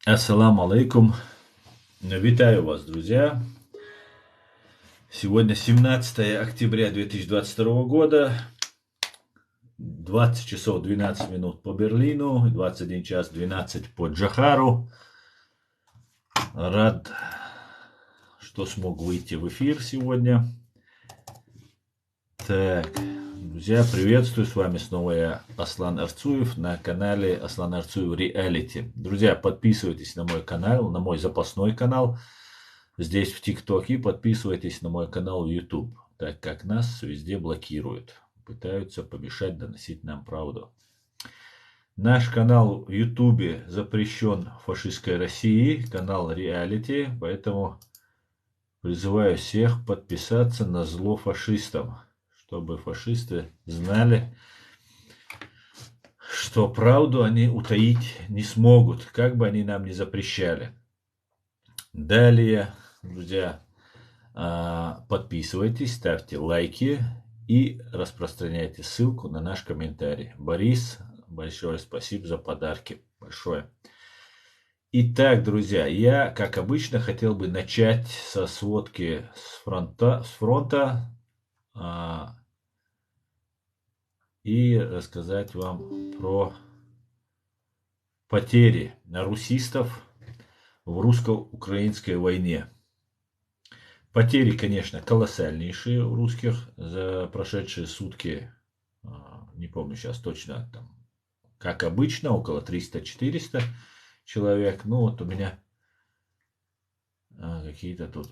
Ассаламу алейкум. Витаю вас, друзья. Сегодня 17 октября 2022 года, 20 часов 12 минут по Берлину, 21 час 12 по Джохару. Рад, что смог выйти в эфир сегодня. Так, друзья, приветствую, с вами снова я, Аслан Арцуев, на канале Аслан Арцуев Реалити. Друзья, подписывайтесь на мой канал, на мой запасной канал здесь в ТикТоке, подписывайтесь на мой канал в YouTube, так как нас везде блокируют, пытаются помешать доносить нам правду. Наш канал в YouTube запрещен в фашистской России, канал Реалити, поэтому призываю всех подписаться на зло фашистам, чтобы фашисты знали, что правду они утаить не смогут, как бы они нам ни запрещали. Далее, друзья, подписывайтесь, ставьте лайки и распространяйте ссылку на наш комментарий. Борис, большое спасибо за подарки. Большое. Итак, друзья, я, как обычно, хотел бы начать со сводки с фронта и рассказать вам про потери русистов в русско-украинской войне. Потери, конечно, колоссальнейшие у русских за прошедшие сутки. Не помню сейчас точно, там, как обычно, около 300-400 человек. Ну вот у меня какие-то тут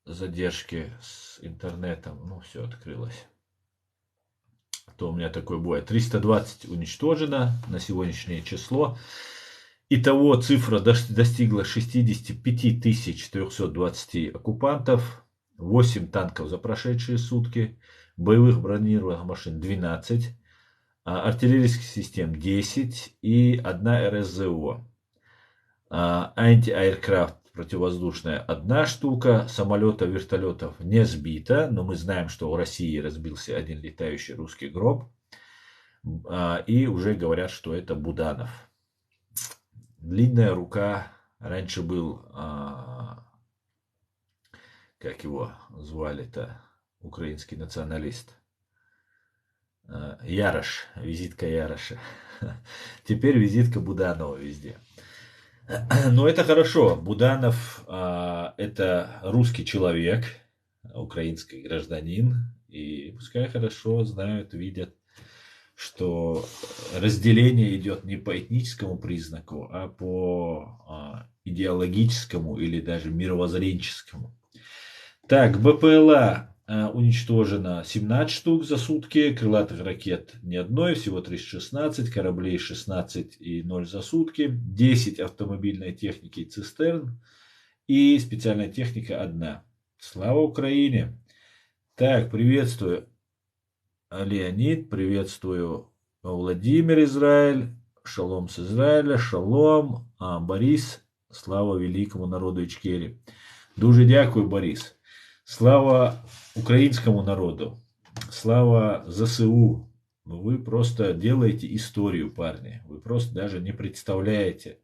задержки с интернетом. Ну все, открылось. То у меня такое бывает. 320 уничтожено на сегодняшнее число. Итого цифра достигла 65 420 оккупантов, 8 танков за прошедшие сутки, боевых бронированных машин 12, артиллерийских систем 10 и 1 РСЗО. Анти-аэркрафт противовоздушная 1 штука, самолетов, вертолетов не сбито, но мы знаем, что в России разбился один летающий русский гроб, и уже говорят, что это Буданов. Длинная рука, раньше был, как его звали-то, украинский националист, Ярош, визитка Яроша. Теперь визитка Буданова везде. Но это хорошо. Буданов это русский человек, украинский гражданин. И пускай хорошо знают, видят, что разделение идет не по этническому признаку, а по идеологическому или даже мировоззренческому. Так, БПЛА уничтожено 17 штук за сутки, крылатых ракет ни одной, всего 316, кораблей 16 и 0 за сутки, 10 автомобильной техники и цистерн и специальная техника 1. Слава Украине! Так, приветствую Леонид, приветствую Владимир Израиль, шалом с Израиля, шалом, Борис, слава великому народу Ічкерії. Дуже дякую, Борис. Слава украинскому народу, слава ЗСУ. Вы просто делаете историю, парни. Вы просто даже не представляете,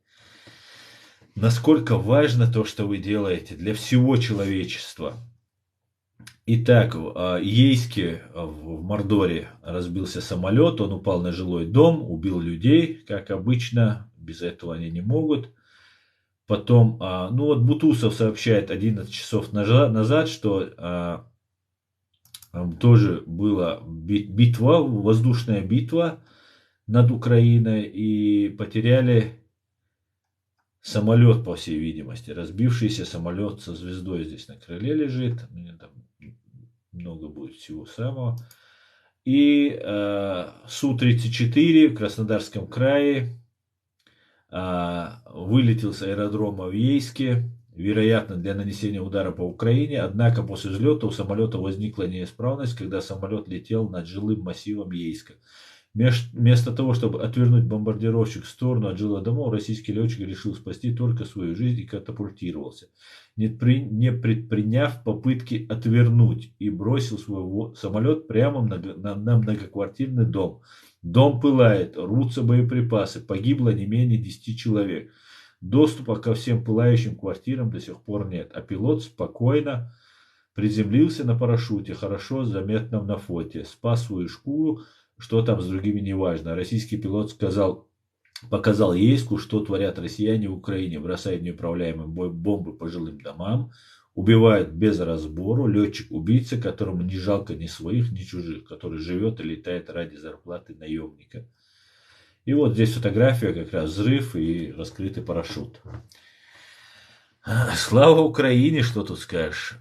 насколько важно то, что вы делаете для всего человечества. Итак, в Ейске, в Мордоре, разбился самолет, он упал на жилой дом, убил людей, как обычно, без этого они не могут. Потом, ну вот Бутусов сообщает 11 часов назад, что тоже была битва, воздушная битва над Украиной, и потеряли самолет, по всей видимости. Разбившийся самолет со звездой здесь на крыле лежит. У меня там много будет всего самого. И Су-34 в Краснодарском крае вылетел с аэродрома в Ейске, вероятно, для нанесения удара по Украине. Однако после взлета у самолета возникла неисправность, когда самолет летел над жилым массивом Ейска. Вместо того, чтобы отвернуть бомбардировщик в сторону от жилых домов, российский летчик решил спасти только свою жизнь и катапультировался, не предприняв попытки отвернуть, и бросил свой самолет прямо на многоквартирный дом. Дом пылает, рвутся боеприпасы, погибло не менее 10 человек. Доступа ко всем пылающим квартирам до сих пор нет. А пилот спокойно приземлился на парашюте, хорошо заметном на фото. Спас свою шкуру, что там с другими не важно. Российский пилот показал Ейску, что творят россияне в Украине. Бросают неуправляемые бомбы по жилым домам, убивают без разбору. Летчик-убийца, которому не жалко ни своих, ни чужих, который живет и летает ради зарплаты наемника. И вот здесь фотография, как раз взрыв и раскрытый парашют. Слава Украине, что тут скажешь?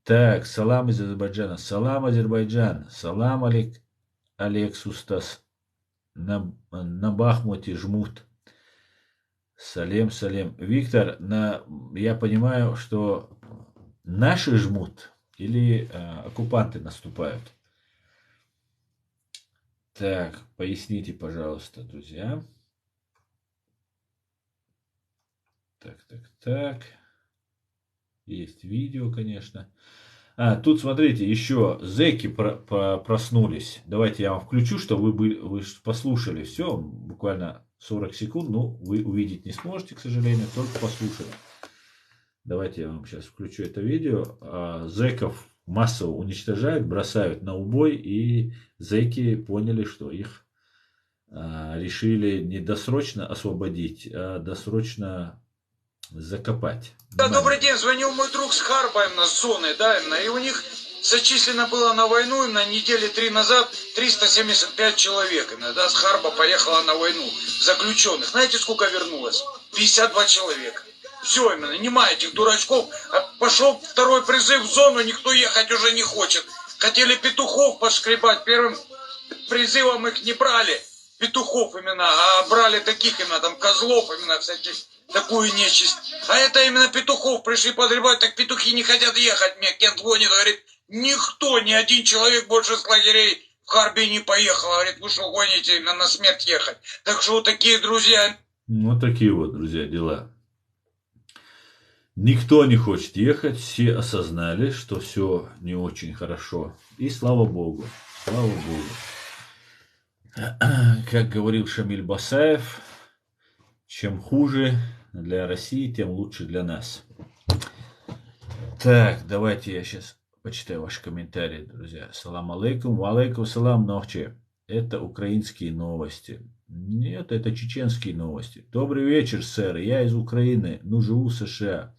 Так, салам из Азербайджана. Салам, Азербайджан. Салам, Алексустас. На Бахмуте жмут. Салем, салем. Виктор, я понимаю, что наши жмут или оккупанты наступают? Так, поясните, пожалуйста, друзья. Так. Есть видео, конечно. Тут смотрите, еще зэки проснулись. Давайте я вам включу, чтобы вы послушали все. Буквально 40 секунд. Ну, вы увидеть не сможете, к сожалению, только послушали. Давайте я вам сейчас включу это видео. Зэков массово уничтожают, бросают на убой. И зэки поняли, что их решили не досрочно освободить, а досрочно закопать. Да, добрый день, звонил мой друг с Харба, именно с зоны, да, именно, и у них зачислено было на войну, именно, недели 3 назад 375 человек, именно, да, с Харба поехала на войну, заключенных. Знаете, сколько вернулось? 52 человека. Все, именно, нема этих дурачков. Пошел второй призыв в зону, никто ехать уже не хочет. Хотели петухов пошкребать, первым призывом их не брали, петухов именно, а брали таких именно, там, козлов именно, всяких, такую нечисть. А это именно петухов пришли подребать, так петухи не хотят ехать. Мне Кент звонит, говорит, никто, ни один человек больше с лагерей в Харбе не поехал. Говорит, вы что гоните именно на смерть ехать? Так что вот такие друзья. Вот такие вот, друзья, дела. Никто не хочет ехать, все осознали, что все не очень хорошо. И слава Богу, слава Богу. Как говорил Шамиль Басаев, чем хуже для России, тем лучше для нас. Так, давайте я сейчас почитаю ваши комментарии, друзья. Салам алейкум, ва алейкум салам, ночи. Это украинские новости. Нет, это чеченские новости. Добрый вечер, сэр, я из Украины, но живу в США.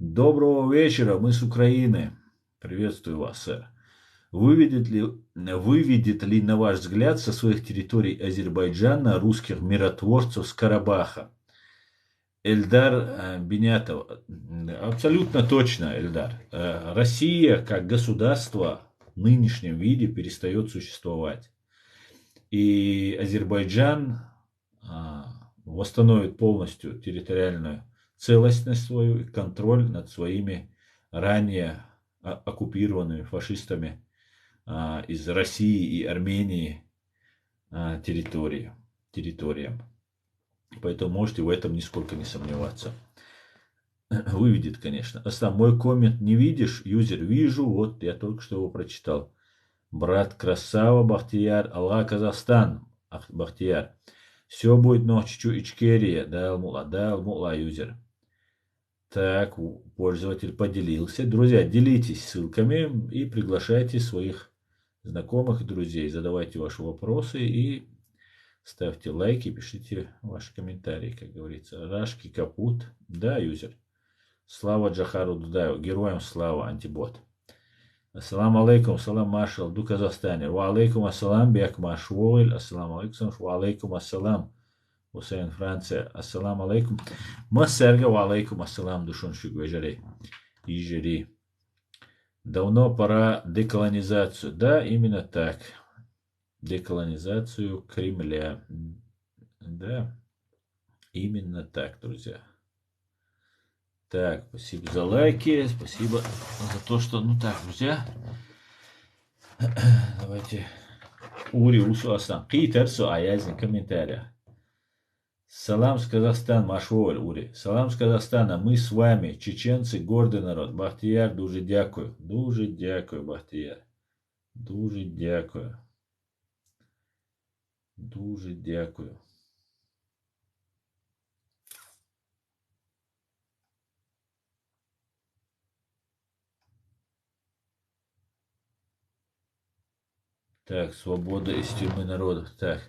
Доброго вечера, мы с Украины. Приветствую вас, сэр. Выведет ли, на ваш взгляд, со своих территорий Азербайджана русских миротворцев с Карабаха? Эльдар Бенятов. Абсолютно точно, Эльдар. Россия как государство в нынешнем виде перестает существовать. И Азербайджан восстановит полностью территориальную целостность свою и контроль над своими ранее оккупированными фашистами из России и Армении территориям. Поэтому можете в этом нисколько не сомневаться. Выведет, конечно. Мой коммент не видишь, юзер? Вижу, вот я только что его прочитал. Брат красава, Бахтияр, Аллах, Казахстан, Бахтияр. Все будет ночью Ичкерия, дал мула, юзер. Так, пользователь поделился. Друзья, делитесь ссылками и приглашайте своих знакомых и друзей. Задавайте ваши вопросы и ставьте лайки, пишите ваши комментарии, как говорится. Рашки капут. Да, юзер. Слава Джахару Дудаеву. Героям слава, антибот. Ассаламу алейкум, салам маршал, ду Казахстане. Ва алейкум ассалам, бек машвойль. Ассаламу алейкум, ва алейкум ассалам. Хусейн, Франция. Ассаламу алейкум. Массерга, ва алейкум ассалам, душоншик вежерей. Ижери. Давно пора деколонизацию. Да, именно так. Деколонизацию Кремля. Да, именно так, друзья. Так, спасибо за лайки, спасибо за то, что... Ну так, друзья, давайте. Ури Усуасан. Питер Суаязин, комментария. Салам с Казахстана, Машволь, Ури. Салам с Казахстана, мы с вами, чеченцы, гордый народ. Бахтияр, дуже дякую. Дуже дякую, Бахтияр. Дуже дякую. Дуже дякую. Так, свобода из тюрьмы народов. Так,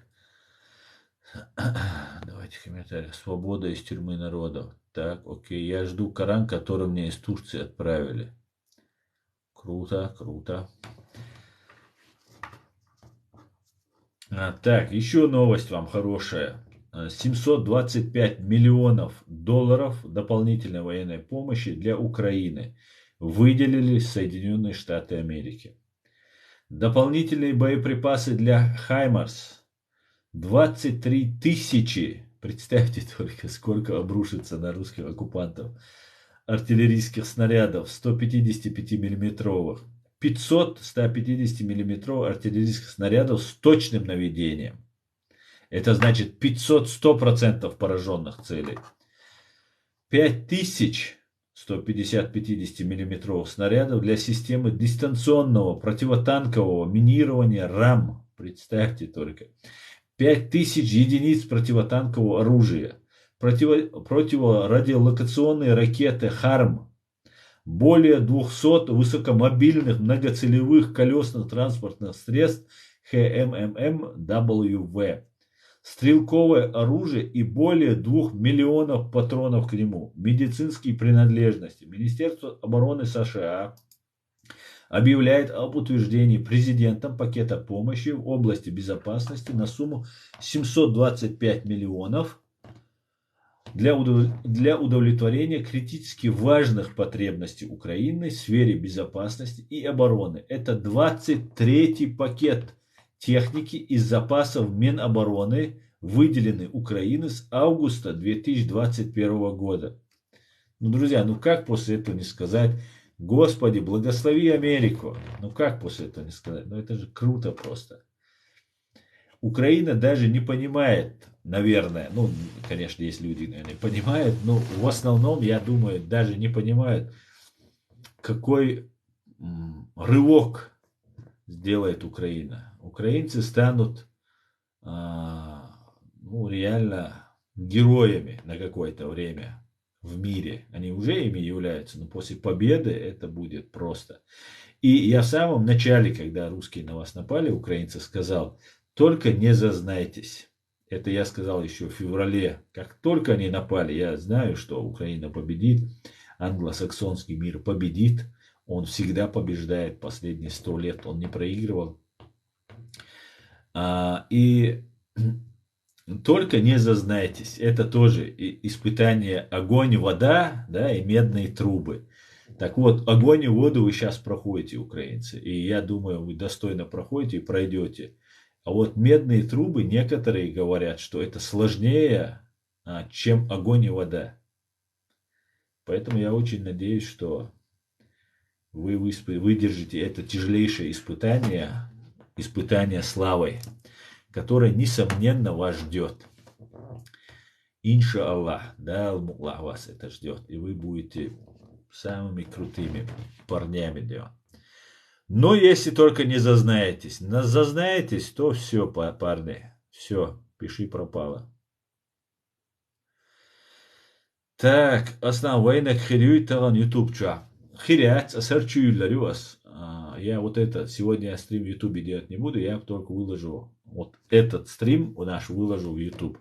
давайте комментарий. Свобода из тюрьмы народов. Так, окей. Я жду Коран, который мне из Турции отправили. Круто, круто. Так, еще новость вам хорошая. 725 миллионов долларов дополнительной военной помощи для Украины выделили Соединенные Штаты Америки. Дополнительные боеприпасы для Хаймарс 23 тысячи. Представьте только, сколько обрушится на русских оккупантов. Артиллерийских снарядов 155 миллиметровых. 500 150 миллиметровых артиллерийских снарядов с точным наведением. Это значит 500 100% пораженных целей. 5000 150 миллиметровых снарядов для системы дистанционного противотанкового минирования РАМ. Представьте только. 5000 единиц противотанкового оружия. Противорадиолокационные ракеты ХАРМ. Более 200 высокомобильных многоцелевых колесных транспортных средств ХММВ. Стрелковое оружие и более 2 миллионов патронов к нему. Медицинские принадлежности. Министерство обороны США объявляет об утверждении президентом пакета помощи в области безопасности на сумму 725 миллионов для удовлетворения критически важных потребностей Украины в сфере безопасности и обороны. Это 23-й пакет техники из запасов Минобороны, выделены Украине с августа 2021 года. Ну, друзья, ну как после этого не сказать: Господи, благослови Америку? Ну как после этого не сказать? Ну это же круто просто. Украина даже не понимает, наверное, ну, конечно, есть люди, наверное, понимают, но в основном, я думаю, даже не понимают, какой рывок сделает Украина. Украинцы станут ну, реально героями на какое-то время в мире. Они уже ими являются, но после победы это будет просто. И я в самом начале, когда русские на вас напали, украинцы, сказал: только не зазнайтесь. Это я сказал еще в феврале. Как только они напали, я знаю, что Украина победит, англосаксонский мир победит. Он всегда побеждает последние 100 лет, он не проигрывал. И только не зазнайтесь. Это тоже испытание: огонь, вода, да, и медные трубы. Так вот, огонь и воду вы сейчас проходите, украинцы. И я думаю, вы достойно проходите и пройдете. А вот медные трубы, некоторые говорят, что это сложнее, чем огонь и вода. Поэтому я очень надеюсь, что вы выдержите это тяжелейшее испытание славой, которое, несомненно, вас ждет. Инша Аллах, да, Аллах вас это ждет. И вы будете самыми крутыми парнями, да. Но если только не зазнаетесь. Зазнаетесь, то все, парни. Все, пиши пропало. Так, основание хирюй талан ютубча. Хирять, асарчуюлларю вас. Я вот это, сегодня я стрим в ютубе делать не буду, я только выложу. Вот этот стрим наш выложу в ютуб.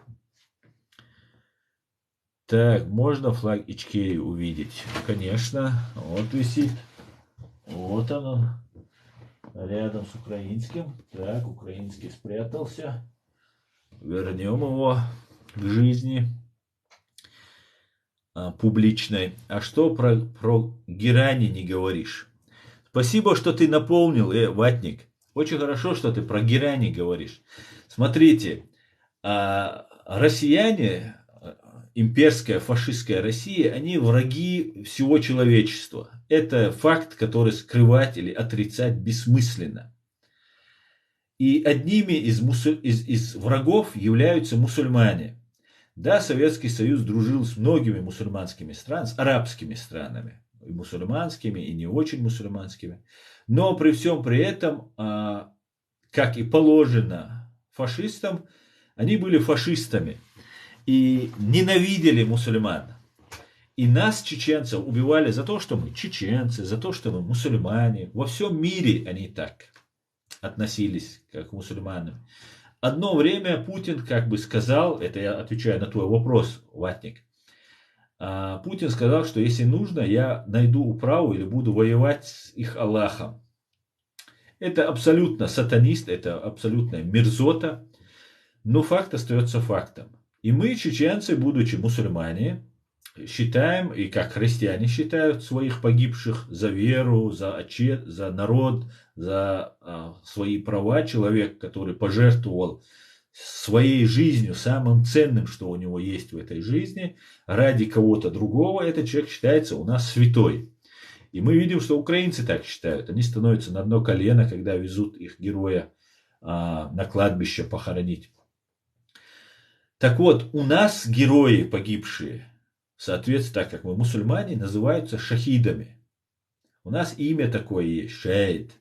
Так, можно флаг Ичкерии увидеть? Конечно, вот висит. Вот он. Рядом с украинским. Так, украинский спрятался. Вернем его к жизни публичной. А что про герани не говоришь? Спасибо, что ты напомнил, ватник. Очень хорошо, что ты про герани говоришь. Смотрите, россияне, имперская фашистская Россия, они враги всего человечества. Это факт, который скрывать или отрицать бессмысленно. И одними из врагов являются мусульмане. Да, Советский Союз дружил с многими мусульманскими странами, с арабскими странами. И мусульманскими, и не очень мусульманскими. Но при всем при этом, как и положено фашистам, они были фашистами. И ненавидели мусульман. И нас, чеченцев, убивали за то, что мы чеченцы, за то, что мы мусульмане. Во всем мире они так. относились как к мусульманам. Одно время Путин как бы сказал, это я отвечаю на твой вопрос, Ватник, Путин сказал, что если нужно, я найду управу или буду воевать с их Аллахом. Это абсолютно сатанист, это абсолютная мерзота, но факт остается фактом. И мы, чеченцы, будучи мусульмане, считаем, и как христиане считают своих погибших за веру, за народ, за свои права, человек, который пожертвовал своей жизнью, самым ценным, что у него есть в этой жизни, ради кого-то другого, этот человек считается у нас святой. И мы видим, что украинцы так считают. Они становятся на одно колено, когда везут их героя на кладбище похоронить. Так вот, у нас герои погибшие, соответственно, так как мы мусульмане, называются шахидами. У нас имя такое есть, шахид.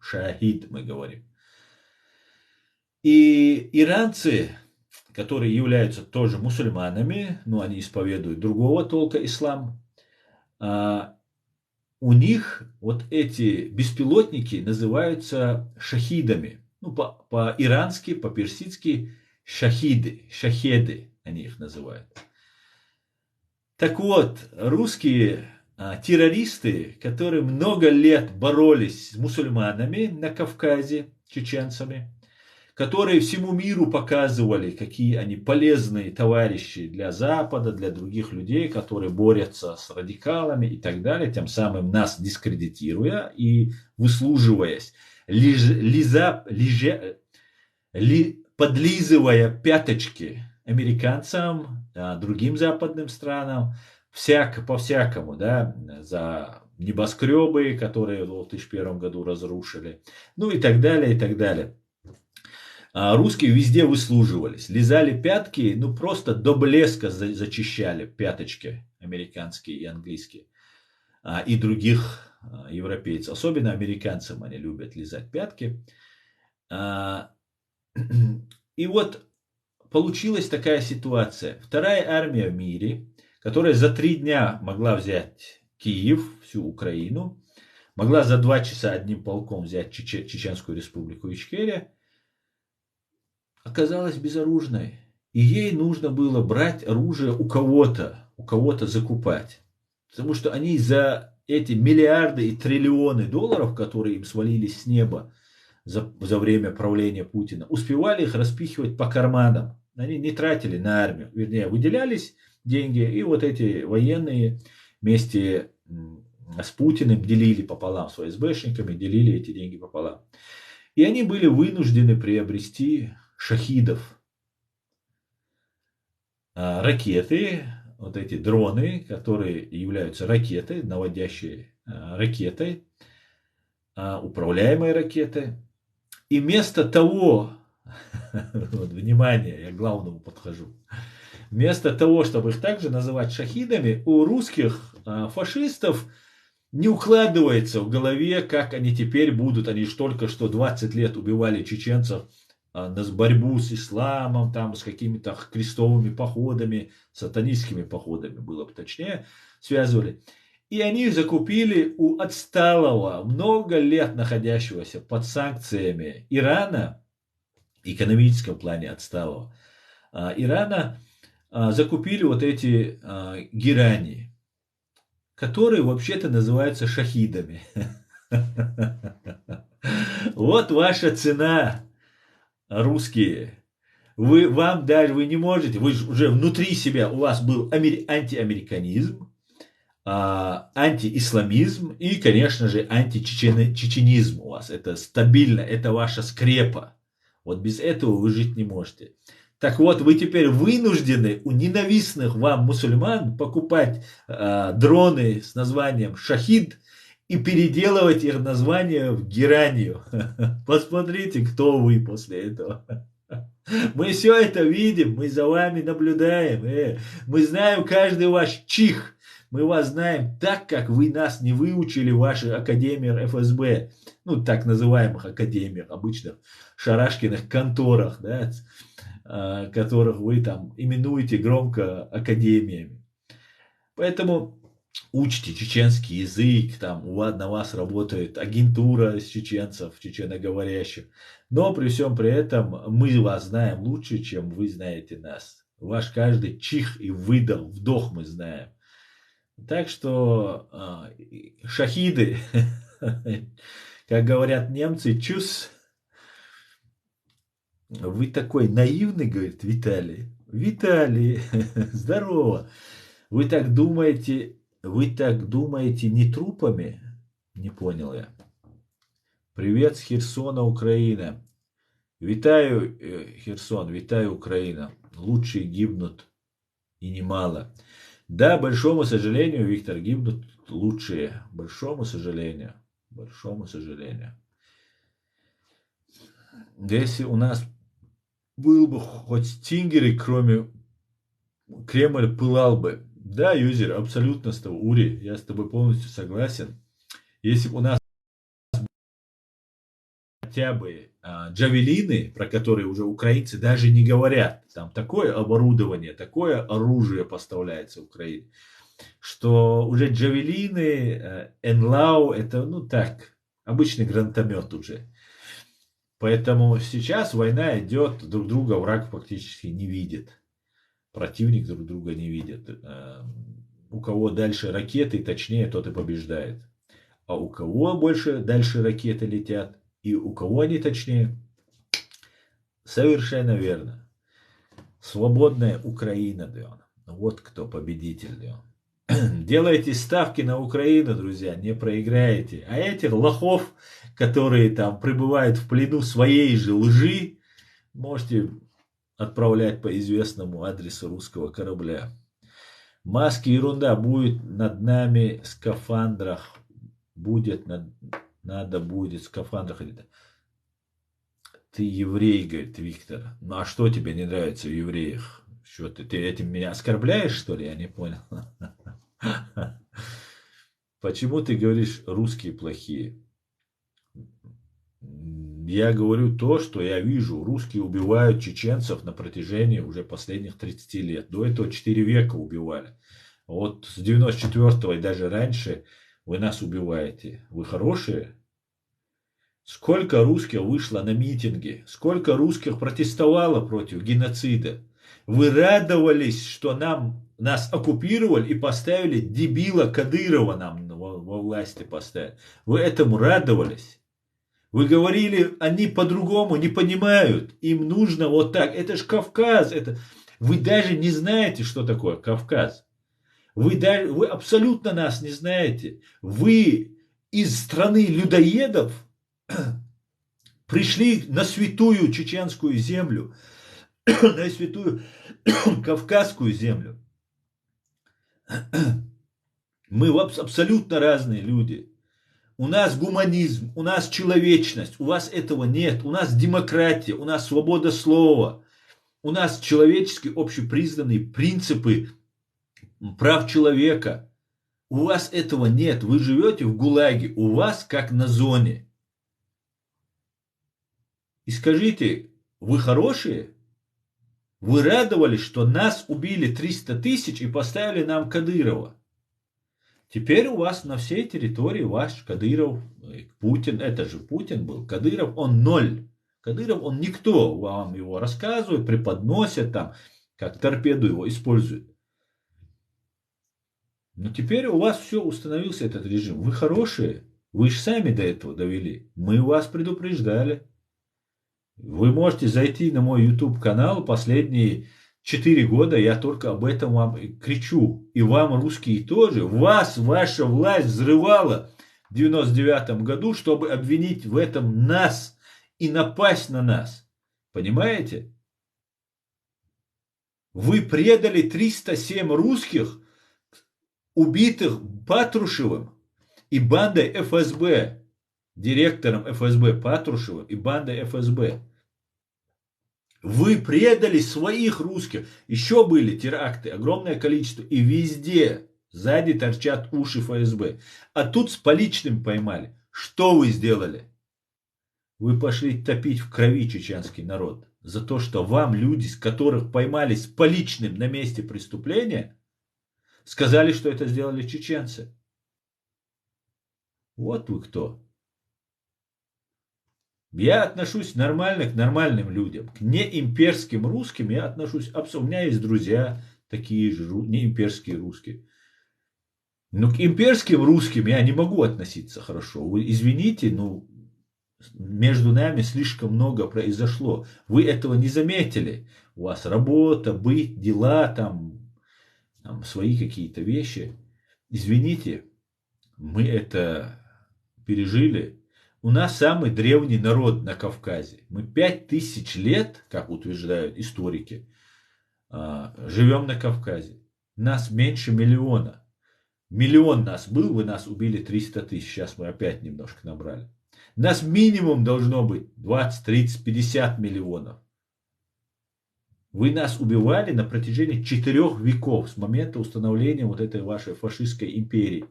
Шахид мы говорим. И иранцы, которые являются тоже мусульманами, но они исповедуют другого толка ислам, у них вот эти беспилотники называются шахидами. Ну, по-ирански, по-персидски шахиды, шахеды они их называют. Так вот, русские террористы, которые много лет боролись с мусульманами на Кавказе, чеченцами, которые всему миру показывали, какие они полезные товарищи для Запада, для других людей, которые борются с радикалами и так далее, тем самым нас дискредитируя и выслуживаясь, подлизывая пяточки американцам, другим западным странам, по-всякому, да, за небоскребы, которые в 2001 году разрушили, ну и так далее, и так далее. Русские везде выслуживались, лизали пятки, ну просто до блеска зачищали пяточки американские и английские, и других европейцев. Особенно американцам они любят лизать пятки. И вот получилась такая ситуация. Вторая армия в мире, которая за 3 дня могла взять Киев, всю Украину, могла за 2 часа одним полком взять Чеченскую республику Ичкерия, оказалась безоружной. И ей нужно было брать оружие у кого-то закупать. Потому что они за эти миллиарды и триллионы долларов, которые им свалились с неба за время правления Путина, успевали их распихивать по карманам. Они не тратили на армию. Вернее, выделялись деньги, и вот эти военные вместе с Путиным делили пополам, с ФСБшниками делили эти деньги пополам. И они были вынуждены приобрести шахидов. Ракеты, вот эти дроны, которые являются ракетой, наводящей ракетой, управляемой ракетой. И вместо того, вот, внимание, я к главному подхожу, вместо того, чтобы их также называть шахидами, у русских фашистов не укладывается в голове, как они теперь будут, они же только что 20 лет убивали чеченцев на борьбу с исламом, там, с какими-то крестовыми походами, сатанистскими походами, было бы точнее, связывали. И они закупили у отсталого, много лет находящегося под санкциями Ирана, в экономическом плане отсталого, Ирана, закупили вот эти герани, которые вообще-то называются шахидами. Вот ваша цена, русские. Вы не можете, вы уже внутри себя, у вас был антиамериканизм, антиисламизм и, конечно же, античеченизм у вас. Это стабильно, это ваша скрепа. Вот без этого вы жить не можете. Так вот, вы теперь вынуждены у ненавистных вам мусульман покупать дроны с названием «Шахид» и переделывать их название в «Геранию». Посмотрите, кто вы после этого. Мы все это видим, мы за вами наблюдаем. Мы знаем каждый ваш чих. Мы вас знаем так, как вы нас не выучили в ваших академиях ФСБ. Ну, так называемых академиях, обычных шарашкиных конторах, да, которых вы там именуете громко академиями. Поэтому учите чеченский язык, там на вас работает агентура из чеченцев, чеченоговорящих. Но при всем при этом мы вас знаем лучше, чем вы знаете нас. Ваш каждый чих и выдох, вдох мы знаем. Так что шахиды, как говорят немцы, чус. Вы такой наивный, говорит Виталий. Виталий, здорово. Вы так думаете не трупами? Не понял я. Привет с Херсона, Украина. Витаю, Херсон, витаю, Украина. Лучшие гибнут и немало. Да, большому сожалению, Виктор, гибнут лучшие. Большому сожалению. Большому сожалению. Если у нас был бы хоть стингеры, кроме Кремль пылал бы. Да, юзер, абсолютно с тобой, Ури, я с тобой полностью согласен. Если бы у нас хотя бы джавелины, про которые уже украинцы даже не говорят, там такое оборудование, такое оружие поставляется Украине, что уже джавелины, Энлау, это, ну так, обычный гранатомет уже. Поэтому сейчас война идет, друг друга враг фактически не видит. Противник друг друга не видит. У кого дальше ракеты, точнее, тот и побеждает. А у кого больше дальше ракеты летят, и у кого они точнее, совершенно верно. Свободная Украина, да. Вот кто победитель, да. Делайте ставки на Украину, друзья, не проиграете. А этих лохов, которые там пребывают в плену своей же лжи, можете отправлять по известному адресу русского корабля. Маски ерунда, будет над нами скафандрах, надо будет скафандрах. Ты еврей, говорит Виктор. Ну а что тебе не нравится в евреях? Что ты этим меня оскорбляешь, что ли? Я не понял. Почему ты говоришь русские плохие? Я говорю то, что я вижу. Русские убивают чеченцев на протяжении уже последних 30 лет. До этого 4 века убивали. Вот с 94-го и даже раньше вы нас убиваете. Вы хорошие? Сколько русских вышло на митинги? Сколько русских протестовало против геноцида? Вы радовались, что нас оккупировали и поставили дебила Кадырова нам во власти поставили. Вы этому радовались? Вы говорили, они по-другому не понимают. Им нужно вот так. Это ж Кавказ. Вы даже не знаете, что такое Кавказ. Вы абсолютно нас не знаете. Вы из страны людоедов пришли на святую чеченскую землю, на святую кавказскую землю. Мы абсолютно разные люди. У нас гуманизм, у нас человечность, у вас этого нет. У нас демократия, у нас свобода слова, у нас человеческие общепризнанные принципы прав человека. У вас этого нет. Вы живете в ГУЛАГе, у вас как на зоне. И скажите, вы хорошие? Вы радовались, что нас убили 300 тысяч и поставили нам Кадырова. Теперь у вас на всей территории ваш Кадыров, Путин, это же Путин был, Кадыров, он ноль. Кадыров, он никто. Вам его рассказывают, преподносят там, как торпеду его используют. Но теперь у вас все установился этот режим. Вы хорошие. Вы же сами до этого довели. Мы вас предупреждали. Вы можете зайти на мой YouTube канал. Последние 4 года я только об этом вам кричу. И вам, русские, тоже. Вас ваша власть взрывала в 99 году, чтобы обвинить в этом нас и напасть на нас. Понимаете? Вы предали 307 русских, убитых Патрушевым и бандой ФСБ. Директором ФСБ Патрушевым и бандой ФСБ. Вы предали своих русских. Еще были теракты, огромное количество. И везде сзади торчат уши ФСБ. А тут с поличным поймали. Что вы сделали? Вы пошли топить в крови чеченский народ. За то, что вам люди, с которых поймали с поличным на месте преступления, Сказали, что это сделали чеченцы. Вот вы кто. Я отношусь нормально к нормальным людям. К неимперским русским я отношусь абсолютно. У меня есть друзья такие же неимперские русские. Но к имперским русским я не могу относиться хорошо. Вы извините, но между нами слишком много произошло. Вы этого не заметили. У вас работа, быт, дела, там свои какие-то вещи. Извините, мы это пережили. У нас самый древний народ на Кавказе. Мы 5000 лет, как утверждают историки, живем на Кавказе. Нас меньше миллиона. Миллион нас был, вы нас убили 300 тысяч. Сейчас мы опять немножко набрали. Нас минимум должно быть 20, 30, 50 миллионов. Вы нас убивали на протяжении 4 веков с момента установления вот этой вашей фашистской империи.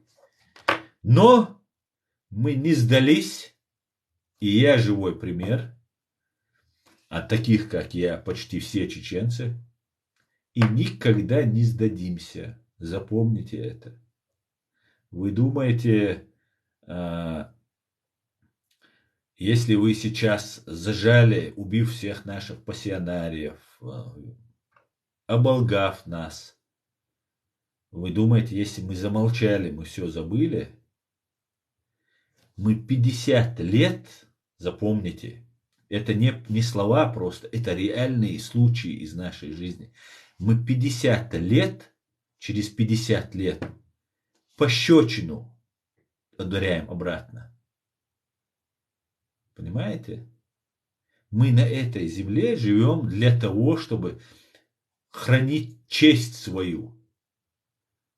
Но мы не сдались, и я живой пример. От таких, как я, почти все чеченцы. И никогда не сдадимся. Запомните это. Вы думаете, если вы сейчас зажали, убив всех наших пассионариев, оболгав нас, вы думаете, если мы замолчали, мы все забыли? Мы 50 лет, запомните, это не слова просто, это реальные случаи из нашей жизни. Мы 50 лет, через 50 лет, пощечину ударяем обратно. Понимаете? Мы на этой земле живем для того, чтобы хранить честь свою.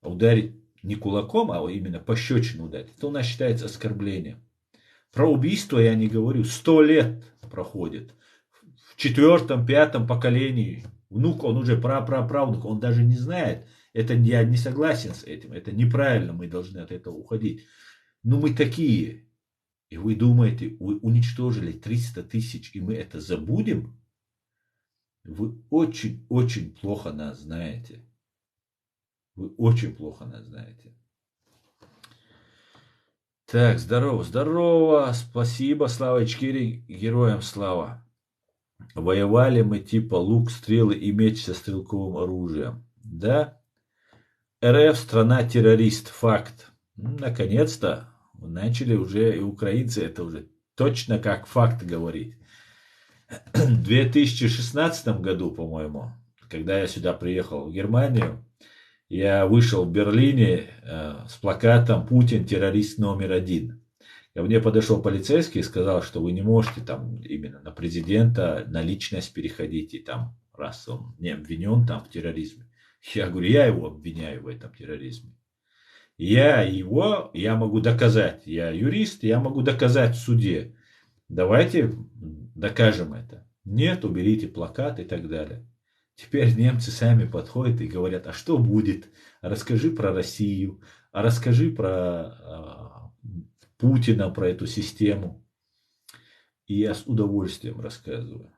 А ударить не кулаком, а именно пощечину ударить, это у нас считается оскорблением. Про убийство я не говорю. 100 лет проходит. В 4-м, 5-м поколении внук, он уже праправнук, он даже не знает. Это я не согласен с этим. Это неправильно, мы должны от этого уходить. Но мы такие. И вы думаете, вы уничтожили 300 тысяч, и мы это забудем? Вы очень-очень плохо нас знаете. Вы очень плохо нас знаете. Так, здорово, здорово. Спасибо, Слава Ичкерий, героям слава. Воевали мы типа лук, стрелы и меч со стрелковым оружием. Да? РФ страна-террорист. Факт. Наконец-то начали уже и украинцы это уже точно как факт говорить. В 2016 году, по-моему, когда я сюда приехал в Германию, я вышел в Берлине с плакатом «Путин террорист номер 1». Ко мне подошел полицейский и сказал, что вы не можете там именно на президента, на личность переходить, и там, раз он не обвинен там в терроризме. Я говорю, я его обвиняю в этом терроризме. Я могу доказать, я юрист, я могу доказать в суде. Давайте докажем это. Нет, уберите плакат и так далее. Теперь немцы сами подходят и говорят, а что будет? Расскажи про Россию, а расскажи про Путина, про эту систему. И я с удовольствием рассказываю.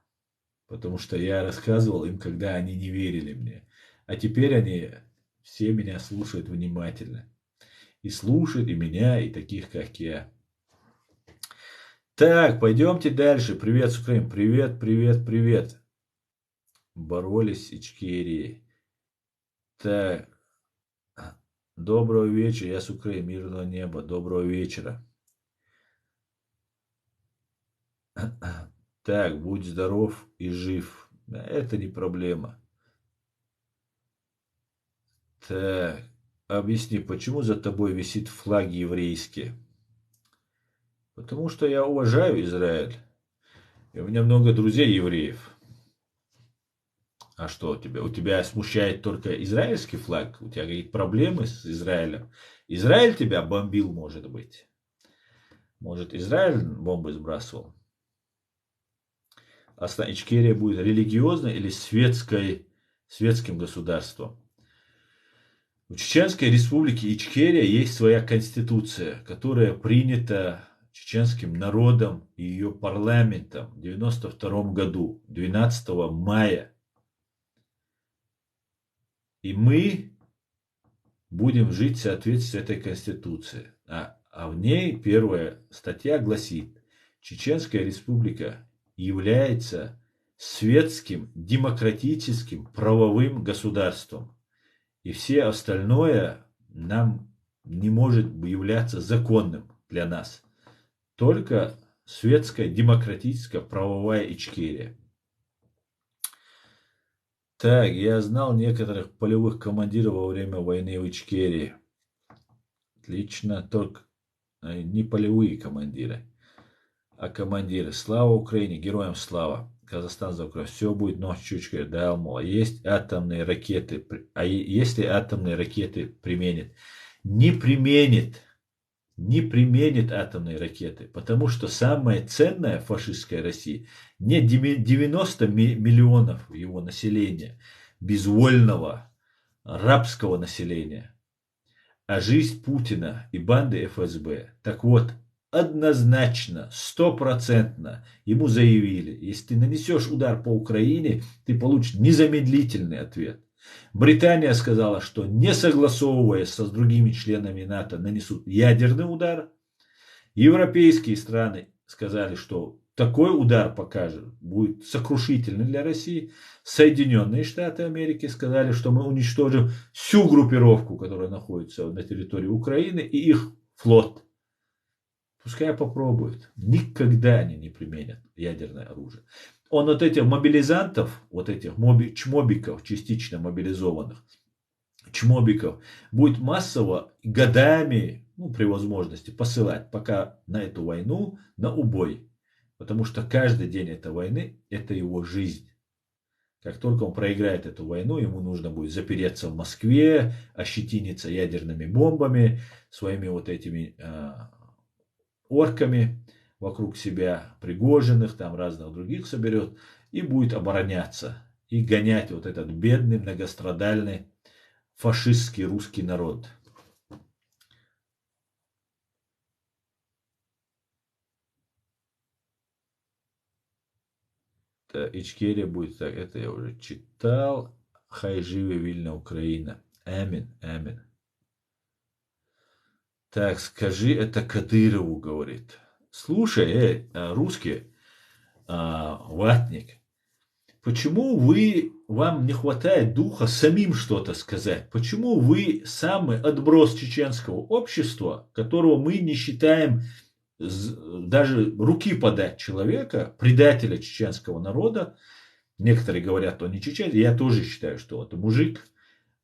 Потому что я рассказывал им, когда они не верили мне. А теперь они все меня слушают внимательно. И слушают и меня, и таких, как я. Так, пойдемте дальше. Привет с Украины. Привет, привет, привет. Боролись Ичкерии. Так. Доброго вечера. Я с Украины. Мирного неба. Доброго вечера. Так, будь здоров и жив. Это не проблема. Так, объясни, почему за тобой висит флаги еврейские? Потому что я уважаю Израиль. И у меня много друзей евреев. А что у тебя? У тебя смущает только израильский флаг? У тебя какие-то проблемы с Израилем? Израиль тебя бомбил, может быть? Может, Израиль бомбы сбрасывал? А Ичкерия будет религиозной или светским государством? В Чеченской республике Ичкерия есть своя конституция, которая принята чеченским народом и ее парламентом в 1992 году, 12 мая. И мы будем жить в соответствии с этой Конституцией. А в ней первая статья гласит: Чеченская Республика является светским, демократическим, правовым государством. И все остальное нам не может являться законным для нас. Только светская, демократическая, правовая Ичкерия. Так, я знал некоторых полевых командиров во время войны в Ичкерии. Отлично, только не полевые командиры, а командиры. Слава Украине, героям слава. Казахстан за Украину. Все будет ночью, чучка. Да, мол, есть атомные ракеты. А если атомные ракеты применит? Не применит. Не применит атомные ракеты. Потому что самое ценное в фашистской России не 90 миллионов его населения, безвольного рабского населения, а жизнь Путина и банды ФСБ. Так вот, однозначно, стопроцентно ему заявили: если ты нанесешь удар по Украине, ты получишь незамедлительный ответ. Британия сказала, что не согласовываясь с другими членами НАТО нанесут ядерный удар. Европейские страны сказали, что такой удар покажет, будет сокрушительный для России. Соединенные Штаты Америки сказали, что мы уничтожим всю группировку, которая находится на территории Украины, и их флот. Пускай попробуют. Никогда они не применят ядерное оружие. Он вот этих мобилизантов, вот этих чмобиков, частично мобилизованных, чмобиков, будет массово годами, при возможности, посылать пока на эту войну, на убой. Потому что каждый день этой войны – это его жизнь. Как только он проиграет эту войну, ему нужно будет запереться в Москве, ощетиниться ядерными бомбами, своими вот этими орками вокруг себя, Пригожиных, там разных других соберет, и будет обороняться, и гонять вот этот бедный, многострадальный, фашистский русский народ. Ичкерия будет так, это я уже читал. Хай живе вільна Украина. Амин, амин. Так, скажи это Кадырову, говорит. Слушай, русский ватник, почему вам не хватает духа самим что-то сказать? Почему вы самый отброс чеченского общества, которого мы не считаем даже руки подать человека, предателя чеченского народа? Некоторые говорят, он не чеченец, я тоже считаю, что это мужик,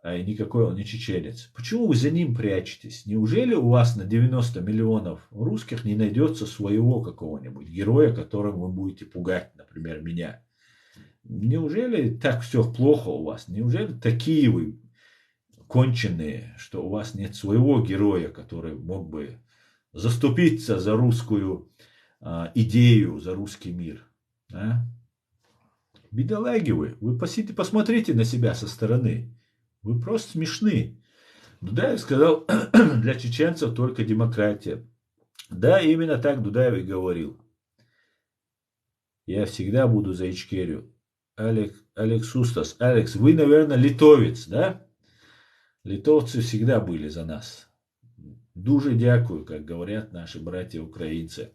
и никакой он не чеченец. Почему вы за ним прячетесь? Неужели у вас на 90 миллионов русских не найдется своего какого-нибудь героя, которым вы будете пугать, например, меня? Неужели так все плохо у вас? Неужели такие вы конченые, что у вас нет своего героя, который мог бы заступиться за русскую идею, за русский мир? А? Бедолаги вы посмотрите на себя со стороны. Вы просто смешны. Дудаев сказал, для чеченцев только демократия. Да, именно так Дудаев и говорил. Я всегда буду за Ичкерию. Алекс Устас. Алекс, вы, наверное, литовец, да? Литовцы всегда были за нас. Дуже дякую, как говорят наши братья-украинцы.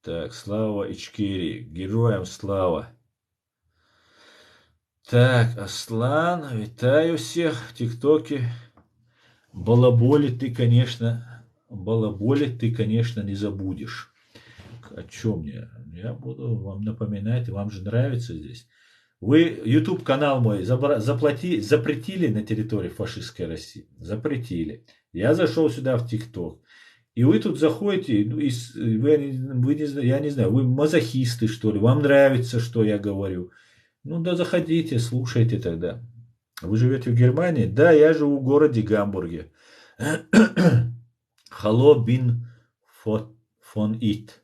Так, слава Ичкерии. Героям слава. Так, Аслан, витаю всех в ТикТоке. Балаболить ты, конечно, не забудешь. О чем мне? Я буду вам напоминать, вам же нравится здесь. Вы YouTube канал мой запретили на территории фашистской России? Запретили. Я зашел сюда в ТикТок. И вы тут заходите, я не знаю, вы мазохисты, что ли? Вам нравится, что я говорю? Ну да заходите, слушайте тогда. Вы живете в Германии? Да, я живу в городе Гамбурге. Халло бин фон ит.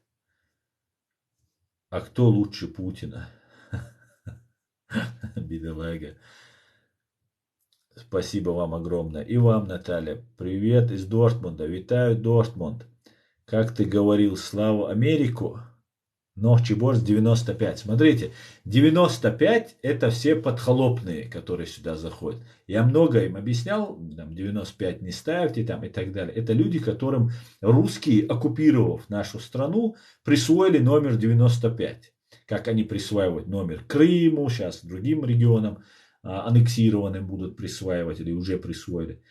А кто лучше Путина? Бедолага. Спасибо вам огромное. И вам, Наталья. Привет из Дортмунда. Витаю, Дортмунд. Как ты говорил, слава Америку, но Чеборс 95. Смотрите, 95 это все подхолопные, которые сюда заходят. Я много им объяснял, там 95 не ставьте там и так далее. Это люди, которым русские, оккупировав нашу страну, присвоили номер 95. Как они присваивают номер Крыму, сейчас другим регионам аннексированным будут присваивать или уже присвоили.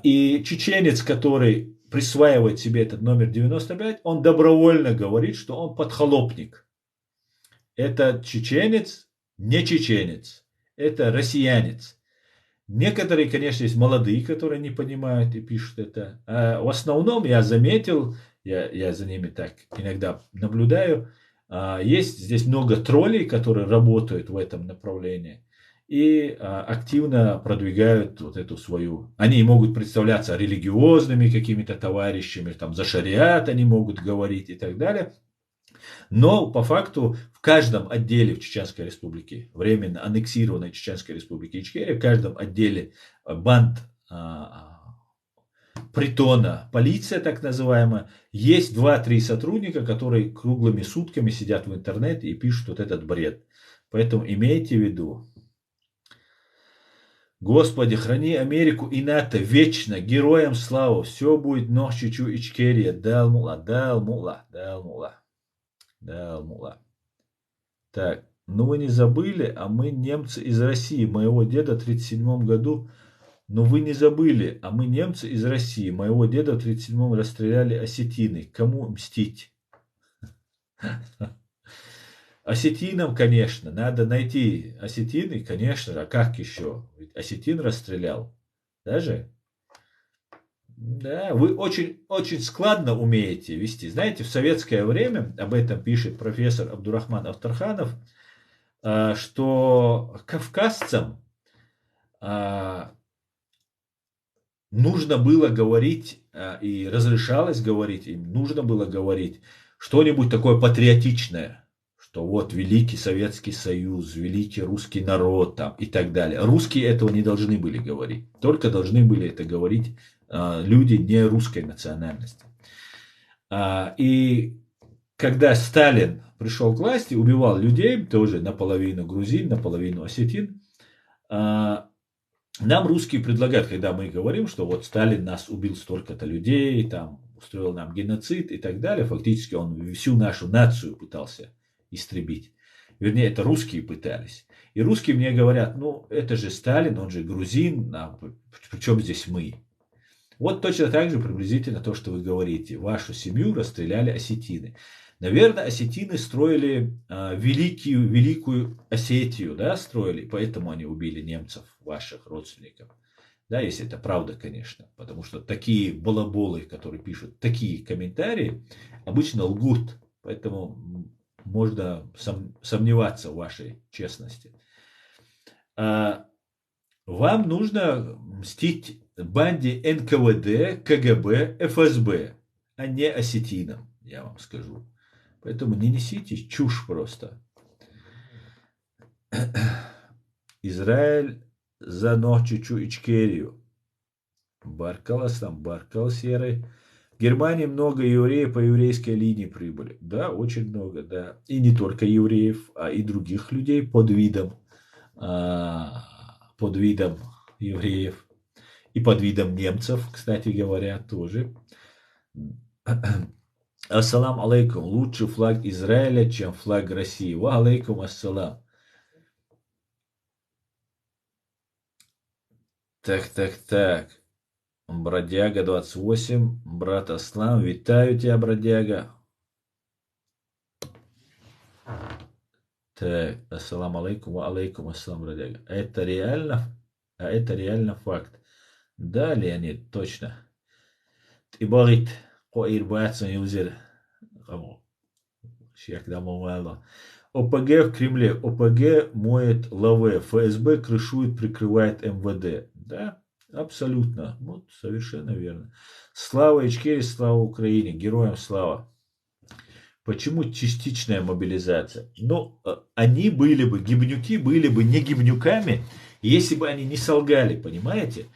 И чеченец, который присваивает себе этот номер 95, он добровольно говорит, что он подхолопник. Это чеченец, не чеченец. Это россиянец. Некоторые, конечно, есть молодые, которые не понимают и пишут это. А в основном я заметил, я за ними так иногда наблюдаю, есть здесь много троллей, которые работают в этом направлении и активно продвигают вот эту свою... Они могут представляться религиозными какими-то товарищами, там за шариат они могут говорить и так далее. Но по факту в каждом отделе в Чеченской Республике, временно аннексированной Чеченской Республике Ичкерия, в каждом отделе банд притона, полиция так называемая, есть 2-3 сотрудника, которые круглыми сутками сидят в интернете и пишут вот этот бред. Поэтому имейте в виду. Господи, храни Америку и НАТО вечно, героям славу, все будет Нохчичу Ичкерия, дал мула. Так, ну вы не забыли, а мы немцы из России, моего деда в 1937 году, но вы не забыли, а мы немцы из России, моего деда в 1937 расстреляли осетины, кому мстить? Осетинам, конечно, надо найти осетины, конечно, а как еще? Ведь осетин расстрелял. Даже? Да, вы очень, очень складно умеете вести. Знаете, в советское время, об этом пишет профессор Абдурахман Авторханов, что кавказцам нужно было говорить, и разрешалось говорить, им нужно было говорить что-нибудь такое патриотичное. Что вот Великий Советский Союз, Великий русский народ там, и так далее. Русские этого не должны были говорить. Только должны были это говорить люди не русской национальности. И когда Сталин пришел к власти, убивал людей, тоже наполовину грузин, наполовину осетин, нам русские предлагают, когда мы говорим, что вот Сталин нас убил столько-то людей, там, устроил нам геноцид и так далее, фактически он всю нашу нацию пытался истребить. Вернее, это русские пытались. И русские мне говорят, ну, это же Сталин, он же грузин, причем здесь мы? Вот точно так же приблизительно то, что вы говорите. Вашу семью расстреляли осетины. Наверное, осетины строили великую Осетию, да, строили, поэтому они убили немцев, ваших родственников. Да, если это правда, конечно. Потому что такие балаболы, которые пишут такие комментарии, обычно лгут. Поэтому можно сомневаться в вашей честности. Вам нужно мстить банде НКВД, КГБ, ФСБ, а не осетинам, я вам скажу. Поэтому не несите чушь просто. Израиль за Нохчичу Ичкерию. Баркалас там, Баркал серый. В Германии много евреев по еврейской линии прибыли. Да, очень много, да. И не только евреев, а и других людей под видом евреев. И под видом немцев, кстати говоря, тоже. Ассалам алейкум. Лучше флаг Израиля, чем флаг России. Ва алейкум ассалам. Так. Бродяга 28, брат Аслан, витаю тебя, бродяга. Так, ассалам алейкум, алейкум ассалам, бродяга. Это реально факт. Да, Леонид, точно. Ты говорит, коир боятся не узер. ОПГ в Кремле. ОПГ моет лаве. ФСБ крышует, прикрывает МВД. Да? Абсолютно. Вот совершенно верно. Слава Ичкерии, слава Украине. Героям слава. Почему частичная мобилизация? Ну, они были бы, гибнюки были бы не гибнюками, если бы они не солгали, понимаете?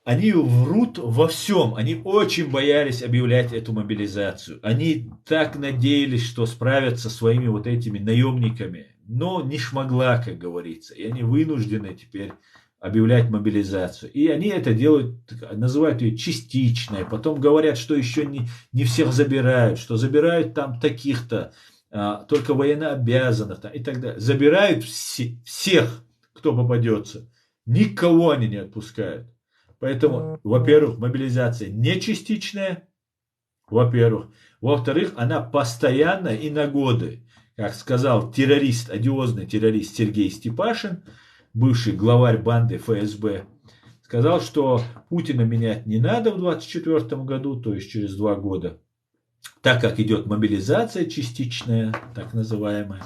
Они врут во всем. Они очень боялись объявлять эту мобилизацию. Они так надеялись, что справятся со своими вот этими наемниками. Но не шмогла, как говорится. И они вынуждены теперь объявлять мобилизацию. И они это делают, называют ее частичной. Потом говорят, что еще не всех забирают, что забирают там таких-то, только военнообязанных там, и так далее. Забирают всех, кто попадется. Никого они не отпускают. Поэтому, во-первых, мобилизация не частичная, во-первых. Во-вторых, она постоянная и на годы. Как сказал террорист, одиозный террорист Сергей Степашин, бывший главарь банды ФСБ, сказал, что Путина менять не надо в 2024 году, то есть через 2 года, так как идет мобилизация частичная, так называемая.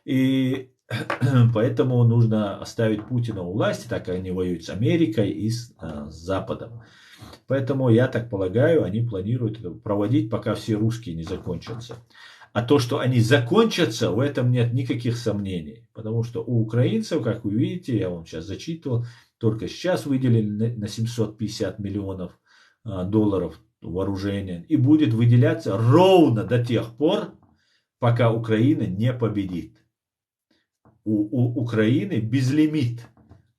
И поэтому нужно оставить Путина у власти, так как они воюют с Америкой и с Западом. Поэтому, я так полагаю, они планируют это проводить, пока все русские не закончатся. А то, что они закончатся, в этом нет никаких сомнений. Потому что у украинцев, как вы видите, я вам сейчас зачитывал, только сейчас выделили на 750 миллионов долларов вооружения. И будет выделяться ровно до тех пор, пока Украина не победит. У Украины безлимит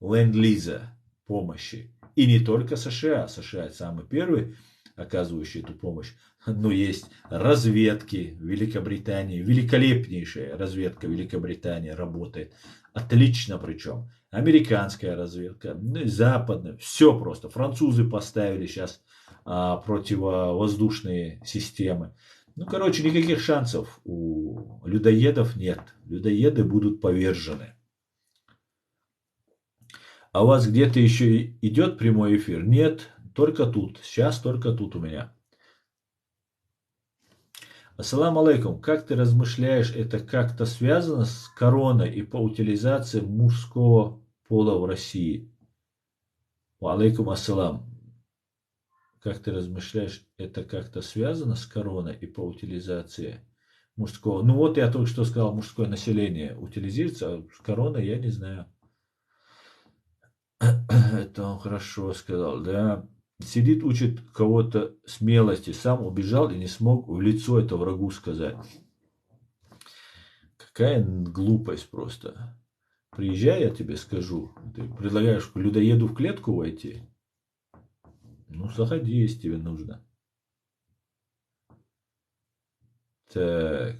ленд-лиза помощи. И не только США. США самый первый, оказывающий эту помощь. Но есть разведки Великобритании. Великолепнейшая разведка Великобритании работает. Отлично причем. Американская разведка, западная. Все просто. Французы поставили сейчас противовоздушные системы. Ну, короче, никаких шансов у людоедов нет. Людоеды будут повержены. А у вас где-то еще идет прямой эфир? Нет, только тут. Сейчас только тут у меня. Ассаламу алейкум. Как ты размышляешь, это как-то связано с короной и по утилизации мужского пола в России? Алейкум ассалам. Как ты размышляешь, это как-то связано с короной и по утилизации мужского? Ну вот я только что сказал, мужское население утилизируется, а с короной я не знаю. Это он хорошо сказал, да. Сидит, учит кого-то смелости, сам убежал и не смог в лицо это врагу сказать. Какая глупость просто. Приезжай, я тебе скажу. Ты предлагаешь людоеду в клетку войти? Ну, заходи, если тебе нужно. Так.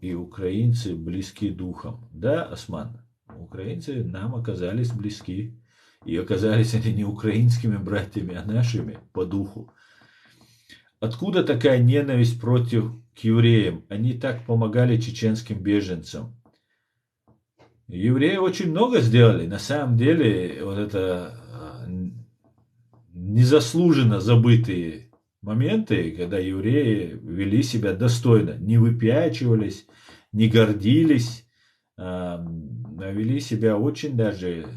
И украинцы близки духом. Да, Осман? Украинцы нам оказались близки. И оказались они не украинскими братьями, а нашими по духу. Откуда такая ненависть против к евреям? Они так помогали чеченским беженцам. Евреи очень много сделали. На самом деле, вот это незаслуженно забытые моменты, когда евреи вели себя достойно, не выпячивались, не гордились, а вели себя очень даже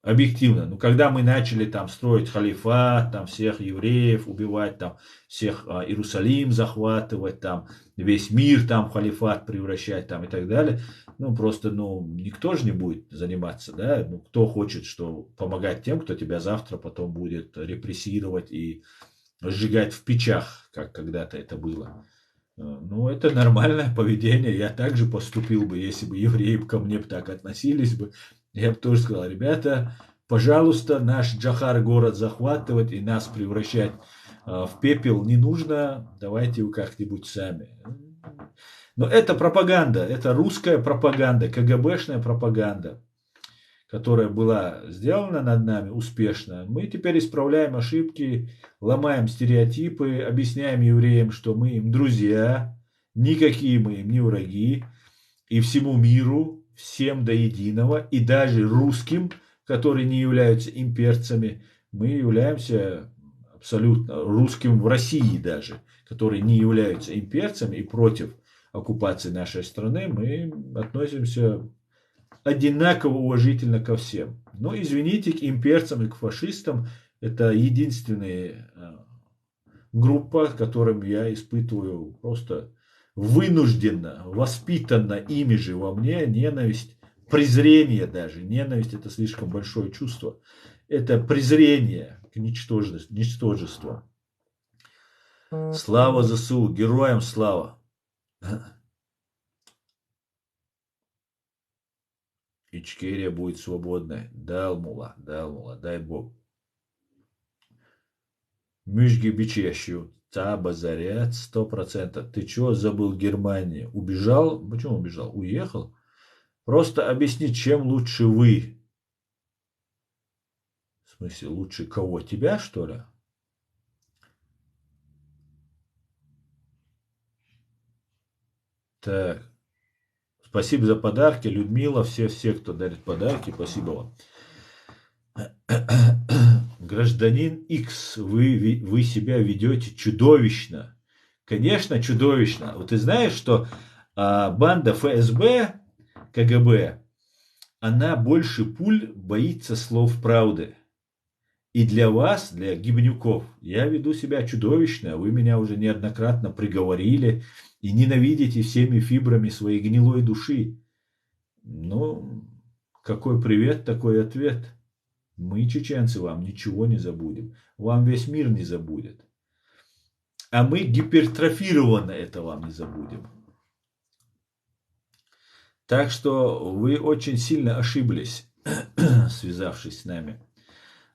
объективно. Но когда мы начали там строить халифат, там всех евреев убивать, там всех Иерусалим захватывать, там весь мир там в халифат превращать, там и так далее, ну просто, ну никто же не будет заниматься, да, ну кто хочет, что помогать тем, кто тебя завтра потом будет репрессировать и сжигать в печах, как когда-то это было. Ну, это нормальное поведение. Я также поступил бы, если бы евреи ко мне так относились бы. Я бы тоже сказал, ребята, пожалуйста, наш Джахар город захватывать и нас превращать в пепел не нужно. Давайте вы как-нибудь сами. Но это пропаганда, это русская пропаганда, КГБшная пропаганда, которая была сделана над нами успешно. Мы теперь исправляем ошибки, ломаем стереотипы, объясняем евреям, что мы им друзья, никакие мы им не враги, и всему миру, всем до единого, и даже русским, которые не являются имперцами, мы являемся абсолютно русским в России даже, которые не являются имперцами и против оккупации нашей страны, мы относимся одинаково уважительно ко всем. Но, извините, к имперцам и к фашистам это единственная группа, которым я испытываю просто вынужденно, воспитанно ими же во мне ненависть, презрение даже. Ненависть это слишком большое чувство. Это презрение к ничтожеству. Слава ЗСУ, героям слава. Ичкерия будет свободной. Дал мула, дай бог. Мюжги бичещу. Таба заряд 100%. Ты чё забыл Германию? Убежал? Почему убежал? Уехал? Просто объясни, чем лучше вы. В смысле, лучше кого? Тебя, что ли? Так. Спасибо за подарки, Людмила, все, кто дарит подарки, спасибо вам. Гражданин X, вы себя ведете чудовищно. Конечно, чудовищно. Вот ты знаешь, что банда ФСБ, КГБ, она больше пуль боится слов правды. И для вас, для гибнюков, я веду себя чудовищно. Вы меня уже неоднократно приговорили и ненавидите всеми фибрами своей гнилой души. Ну, какой привет, такой ответ. Мы, чеченцы, вам ничего не забудем. Вам весь мир не забудет. А мы гипертрофированно это вам не забудем. Так что вы очень сильно ошиблись, связавшись с нами.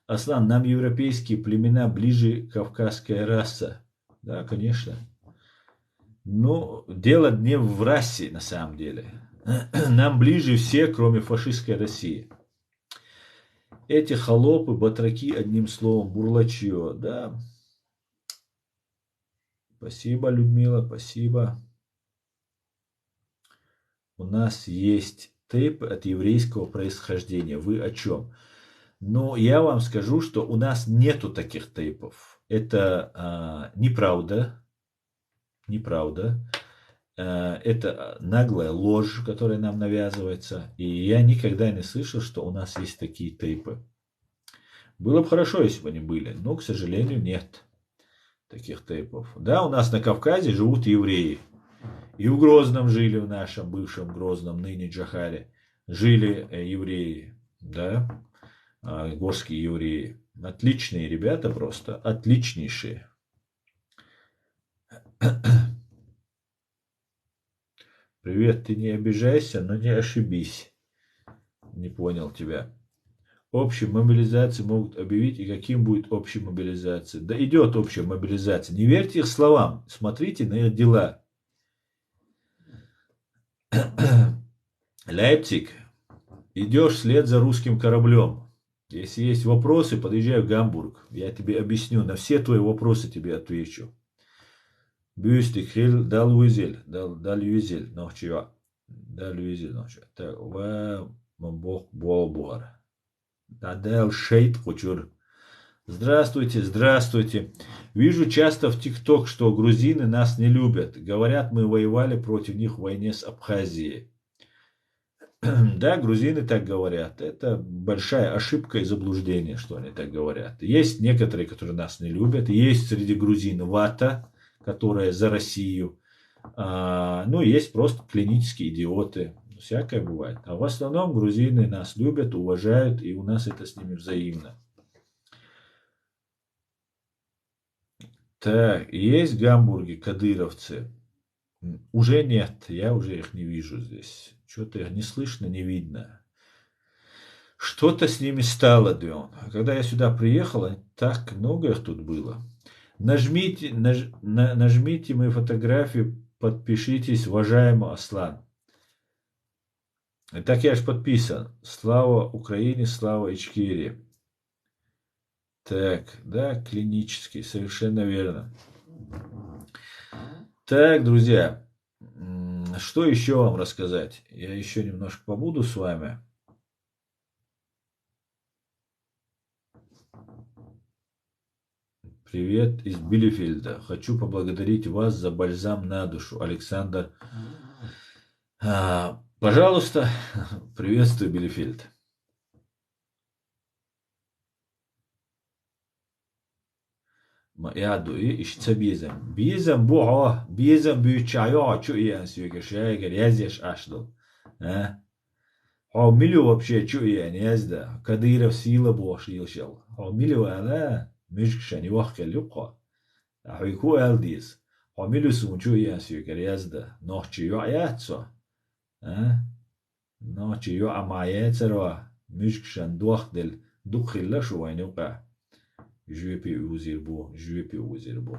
Аслан, нам европейские племена ближе кавказская раса. Да, конечно. Но дело не в расе, на самом деле. Нам ближе все, кроме фашистской России. Эти холопы, батраки, одним словом, бурлачье, да. Спасибо, Людмила, спасибо. У нас есть тейп от еврейского происхождения. Вы о чем? Но я вам скажу, что у нас нету таких тейпов. Это неправда. Неправда. Это наглая ложь, которая нам навязывается. И я никогда не слышал, что у нас есть такие тейпы. Было бы хорошо, если бы они были, но, к сожалению, нет таких тейпов. Да, у нас на Кавказе живут евреи. И в Грозном жили, в нашем бывшем Грозном, ныне Джахаре, жили евреи. Да, горские евреи. Отличные ребята просто, отличнейшие. Привет, ты не обижайся, но не ошибись. Не понял тебя. Общую мобилизацию могут объявить, и каким будет общая мобилизация? Да идет общая мобилизация. Не верьте их словам, смотрите на их дела. Лейпциг, идешь вслед за русским кораблем. Если есть вопросы, подъезжай в Гамбург. Я тебе объясню, на все твои вопросы тебе отвечу. Büyüstük hil dal yüzel, dal yüzel, ночью, dal yüzel, ночью. Так, бог болбуар. Дадел шейт кучур. Здравствуйте, здравствуйте. Вижу часто в ТикТок, что грузины нас не любят. Говорят, мы воевали против них в войне с Абхазией. Да, грузины так говорят. Это большая ошибка и заблуждение, что они так говорят. Есть некоторые, которые нас не любят. Есть среди грузин вата, которая за Россию. Ну, есть просто клинические идиоты. Всякое бывает. А в основном грузины нас любят, уважают, и у нас это с ними взаимно. Так, есть в Гамбурге кадыровцы? Уже нет, я уже их не вижу здесь. Что-то их не слышно, не видно. Что-то с ними стало, Дион. Когда я сюда приехал, так много их тут было. Нажмите мои фотографии, подпишитесь, уважаемый Аслан. Так я же подписан. Слава Украине, слава Ичкерии. Так, да, клинический, совершенно верно. Так, друзья, что еще вам рассказать? Я еще немножко побуду с вами. Привет из Билефельда. Хочу поблагодарить вас за бальзам на душу. Александр. Пожалуйста, приветствую, Билефельд. Ya diyor işte bizim. Bizim bu ha. Bizim büyük çayı açıyor yani sürekli şeye gel. Yaş yaşlı. Ha? حامله вообще что я не ازده كدير في سيلة بوش يلشل حامله أنا مش كشان يوخ اللقاء أحيكو ألديس حامله سمجو ينسيو كريازده نوحشي يعياتسو نوحشي يعماياتسروا مش كشان دوخ دل دخل لشو وين يوقع جوبي وزير بو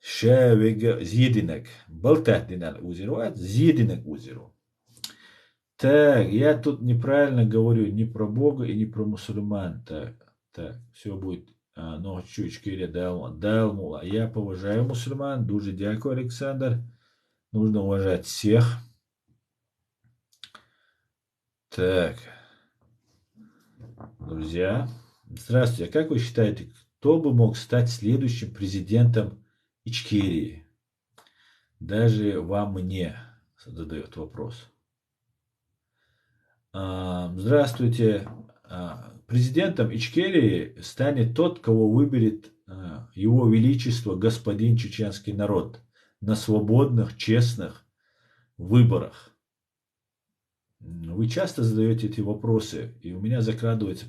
شاويق زيدنك بلتات دينال وزيروات زيدنك وزيرو. Так, я тут неправильно говорю не про Бога и не про мусульман. Так, все будет. Ну, чуть-чуть Далмула. Я поважаю мусульман. Дуже дякую, Александр. Нужно уважать всех. Так, друзья. Здравствуйте. А как вы считаете, кто бы мог стать следующим президентом Ичкерии? Даже вам мне задает вопрос. Здравствуйте. Президентом Ичкерии станет тот, кого выберет Его Величество господин чеченский народ на свободных, честных выборах. Вы часто задаете эти вопросы, и у меня закрадывается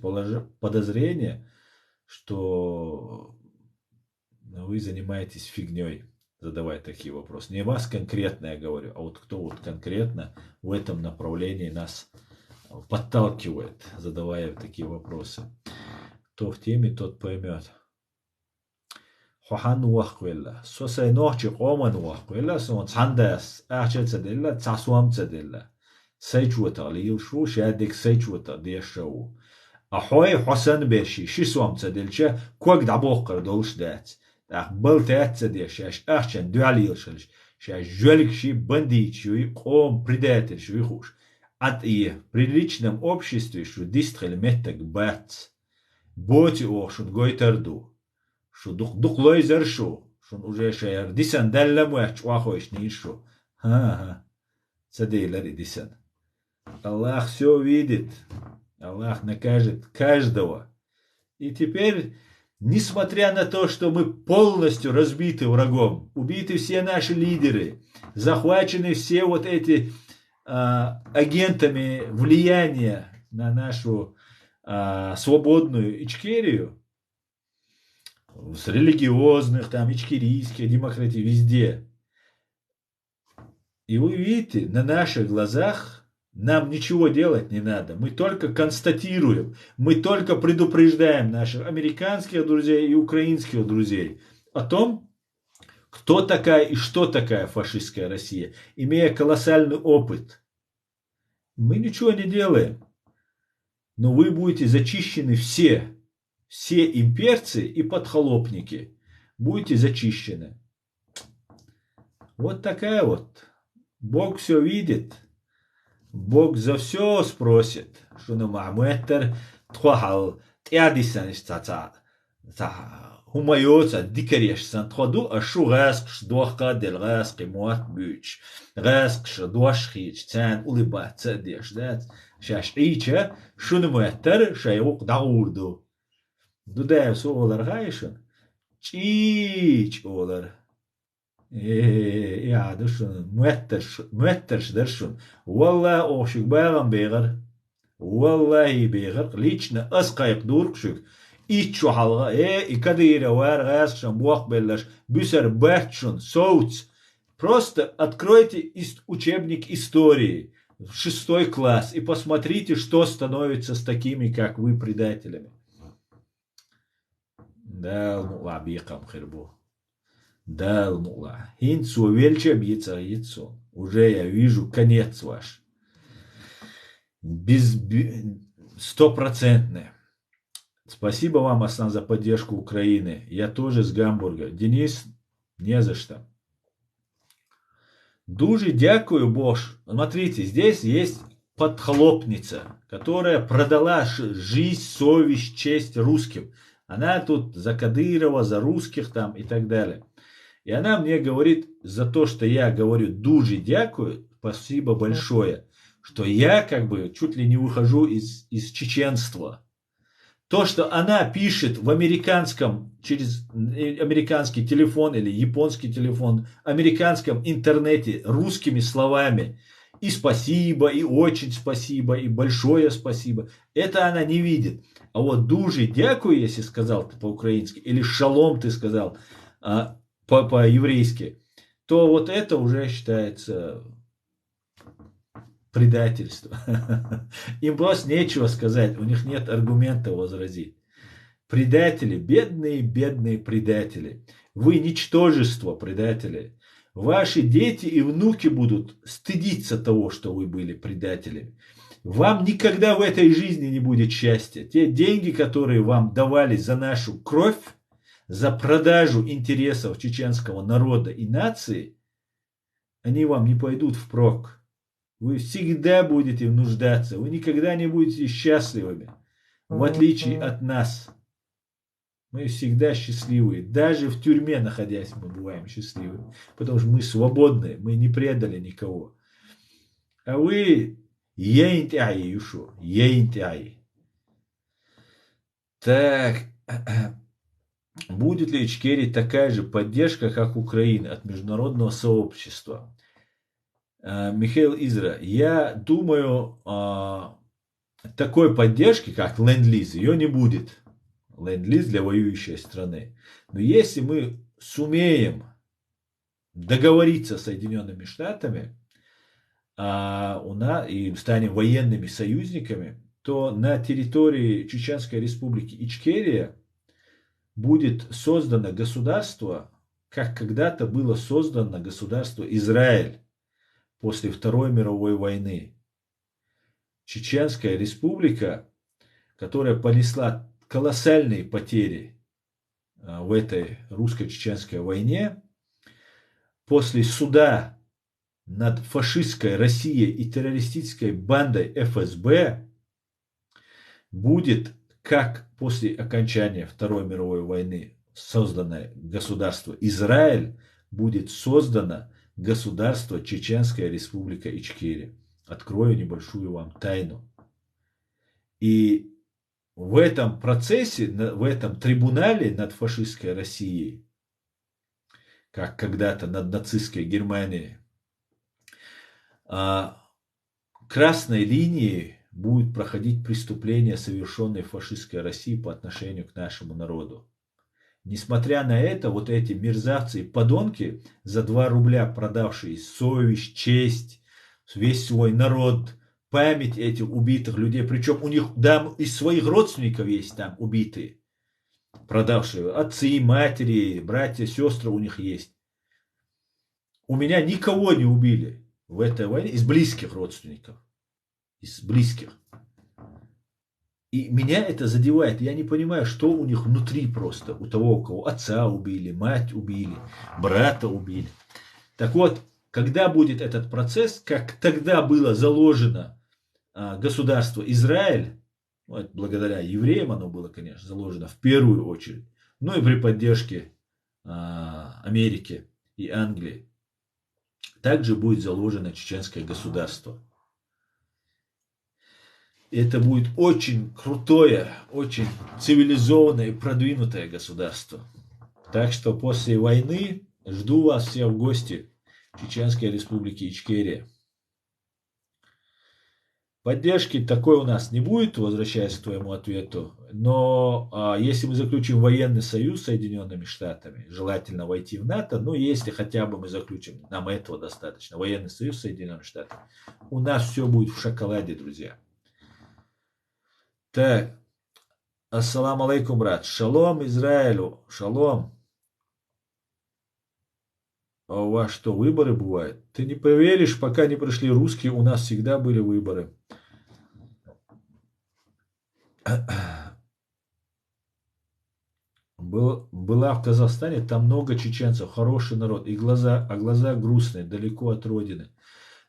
подозрение, что вы занимаетесь фигней, задавая такие вопросы. Не вас конкретно я говорю, а вот кто вот конкретно в этом направлении нас подталкивает, задавая такие вопросы. Кто в теме, тот поймет. Хохан уахвелла. Сосай нохчи коман уахвелла. Сон цандас. Ахчел цаделла. Цасуам цаделла. Сайчуата лил шу. Шадик сайчуата дешау. Ахой Хосан беши. Шисуам цадельча. Куак дабоккар долш дать. Ах был тать цадеш. Ахчен дуалил шалш. Шаш жолик ши бандит шуи. Ком предатель шуи хуш. От и при личном обществе, что дистрель метак бац, боти о, что гойтерду, что дух лойзер что уже шаяр дисан далла муач уахоиш нишу, цадейлер дисан. Аллах все видит, Аллах накажет каждого. И теперь, несмотря на то, что мы полностью разбиты врагом, убиты все наши лидеры, захвачены все вот эти агентами влияния на нашу свободную Ичкерию, с религиозных, там, ичкерийских, демократий, везде. И вы видите, на наших глазах нам ничего делать не надо. Мы только констатируем, мы только предупреждаем наших американских друзей и украинских друзей о том, кто такая и что такая фашистская Россия, имея колоссальный опыт. Мы ничего не делаем. Но вы будете зачищены все имперцы и подхолопники. Будете зачищены. Вот такая вот. Бог все видит. Бог за все спросит. Что на Махмуэттер тхуахал тиадисаниш Humajotsa dikarieshsan tchodu ashu rasqsh dohqa del rasqi moat büch rasqsh doshkhich tsan uliba tsadesh dat shash icha shunu muatter shayuq daurdu dudav so olar gaishun chich olar ja dushun muatter shdershun walla oshuk bagam begar wallahi begar lichna asqayq durkshuk Ичу халга, и кадыра, варгасшам, бог беллаш, бюсер бэкшун, соуц. Просто откройте учебник истории, 6 класс, и посмотрите, что становится с такими, как вы, предателями. Далмула бикам хирбу. Далмула. Хинцу вельче бьется яйцо. Уже я вижу конец ваш. 100%. Спасибо вам, Аслан, за поддержку Украины. Я тоже с Гамбурга. Денис, не за что. Дуже дякую, Бош. Смотрите, здесь есть подхлопница, которая продала жизнь, совесть, честь русским. Она тут за Кадырова, за русских там и так далее. И она мне говорит за то, что я говорю дуже дякую, спасибо большое, что я как бы чуть ли не выхожу из чеченства. То, что она пишет в американском, через американский телефон или японский телефон, американском интернете русскими словами, И спасибо, и очень спасибо, и большое спасибо. Это она не видит. А вот дуже дякую, если сказал ты по-украински, или шалом ты сказал по-еврейски, то вот это уже считается предательство. Им просто нечего сказать, у них нет аргумента возразить. Предатели, бедные, бедные предатели. Вы ничтожество, предатели. Ваши дети и внуки будут стыдиться того, что вы были предателями. Вам никогда в этой жизни не будет счастья. Те деньги, которые вам давали за нашу кровь, за продажу интересов чеченского народа и нации, они вам не пойдут впрок. Вы всегда будете нуждаться, вы никогда не будете счастливыми, в отличие от нас. Мы всегда счастливые. Даже в тюрьме находясь, мы бываем счастливы. Потому что мы свободны, мы не предали никого. А вы ейнтяи, Юшо, ейнтяи. Так, будет ли Ичкерии такая же поддержка, как Украина от международного сообщества? Михаил Изра, я думаю, такой поддержки, как ленд-лиз, ее не будет. Ленд-лиз для воюющей страны. Но если мы сумеем договориться с Соединенными Штатами и станем военными союзниками, то на территории Чеченской Республики Ичкерия будет создано государство, как когда-то было создано государство Израиль после Второй мировой войны. Чеченская Республика, которая понесла колоссальные потери в этой русско-чеченской войне, после суда над фашистской Россией и террористической бандой ФСБ будет, как после окончания Второй мировой войны созданное государство Израиль, будет создано государство Чеченская Республика Ичкерия. Открою небольшую вам тайну. И в этом процессе, в этом трибунале над фашистской Россией, как когда-то над нацистской Германией, красной линией будет проходить преступления, совершенные фашистской Россией по отношению к нашему народу. Несмотря на это, вот эти мерзавцы и подонки, за 2 рубля продавшие совесть, честь, весь свой народ, память этих убитых людей, причем у них да, из своих родственников есть там убитые, продавшие, отцы, матери, братья, сестры у них есть. У меня никого не убили в этой войне из близких родственников, из близких. И меня это задевает. Я не понимаю, что у них внутри просто. У того, у кого отца убили, мать убили, брата убили. Так вот, когда будет этот процесс, как тогда было заложено государство Израиль, вот благодаря евреям оно было, конечно, заложено в первую очередь, ну и при поддержке Америки и Англии, также будет заложено чеченское государство. Это будет очень крутое, очень цивилизованное и продвинутое государство. Так что после войны жду вас всех в гости в Чеченской Республике Ичкерия. Поддержки такой у нас не будет, возвращаясь к твоему ответу, но если мы заключим военный союз с Соединенными Штатами, желательно войти в НАТО, но если хотя бы мы заключим, нам этого достаточно, военный союз с Соединенными Штатами, у нас все будет в шоколаде, друзья. Так, ассаламу алейкум, брат, шалом Израилю, шалом. А у вас что, выборы бывают? Ты не поверишь, пока не пришли русские, у нас всегда были выборы. Была в Казахстане, там много чеченцев, хороший народ, и глаза грустные, далеко от родины.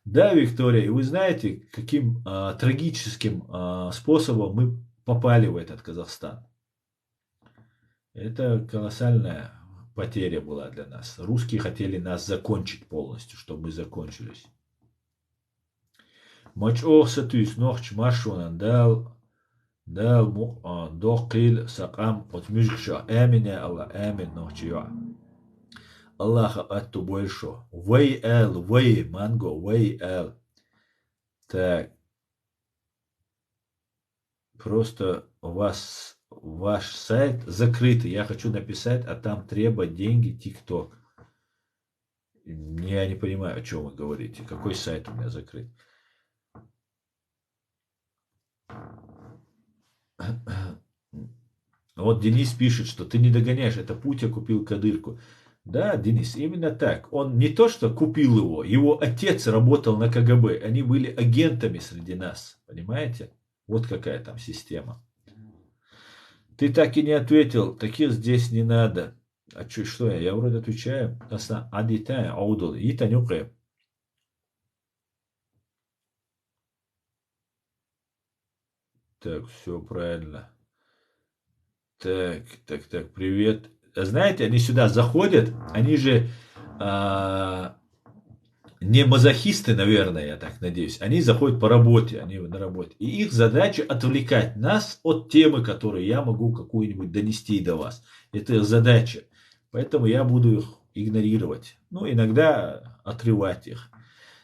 Да, Виктория, и вы знаете, каким трагическим способом мы попали в этот Казахстан. Это колоссальная потеря была для нас. Русские хотели нас закончить полностью, чтобы мы закончились. Мач сатюс нохч маршунан дал дохил сакам от мюжкша эмине Аллах эмин нохчиа. Аллах атту больше. Вей эл, вей манго, вей эл. Так, просто у вас ваш сайт закрытый. Я хочу написать, а там требовать деньги ТикТок. Я не понимаю, о чем вы говорите. Какой сайт у меня закрыт? Вот Денис пишет, что ты не догоняешь, это Путя купил Кадырку. Да, Денис, именно так. Он не то, что купил его отец работал на КГБ. Они были агентами среди нас. Понимаете? Вот какая там система. Ты так и не ответил, таких здесь не надо. А чё, что я? Я вроде отвечаю. Адита, аудол, и танюкая. Так, все правильно. Так, привет. Знаете, они сюда заходят, они же не мазохисты, наверное, я так надеюсь. Они заходят по работе, они на работе. И их задача отвлекать нас от темы, которые я могу какую-нибудь донести до вас. Это их задача. Поэтому я буду их игнорировать. Ну, иногда отрывать их,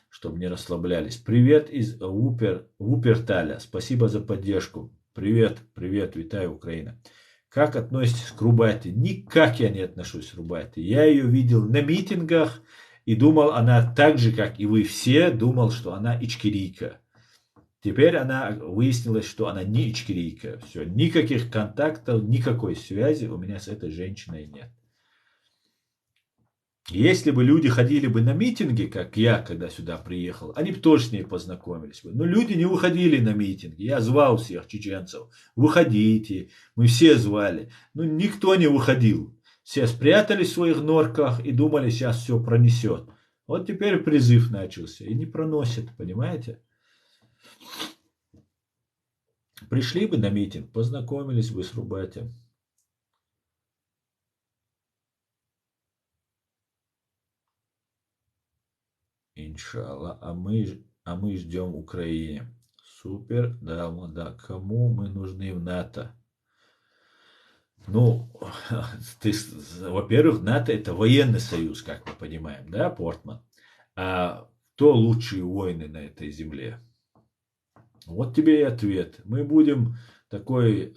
чтобы не расслаблялись. Привет из Вуперталя. Спасибо за поддержку. Привет, витаю, Украина. Как относитесь к Рубате? Никак я не отношусь к Рубате. Я ее видел на митингах и думал, она так же, как и вы все, думал, что она ичкерийка. Теперь она выяснилось, что она не ичкерийка. Все, никаких контактов, никакой связи у меня с этой женщиной нет. Если бы люди ходили бы на митинги, как я, когда сюда приехал, они бы тоже с ней познакомились бы. Но люди не выходили на митинги. Я звал всех чеченцев. Выходите. Мы все звали. Но никто не выходил. Все спрятались в своих норках и думали, сейчас все пронесет. Вот теперь призыв начался. И не проносит, понимаете? Пришли бы на митинг, познакомились бы с Рубатем. Иншалла. А мы ждем Украине. Супер. Да. Кому мы нужны в НАТО? Ну, во-первых, НАТО это военный союз, как мы понимаем, да, Портман? А кто лучшие воины на этой земле? Вот тебе и ответ. Мы будем такой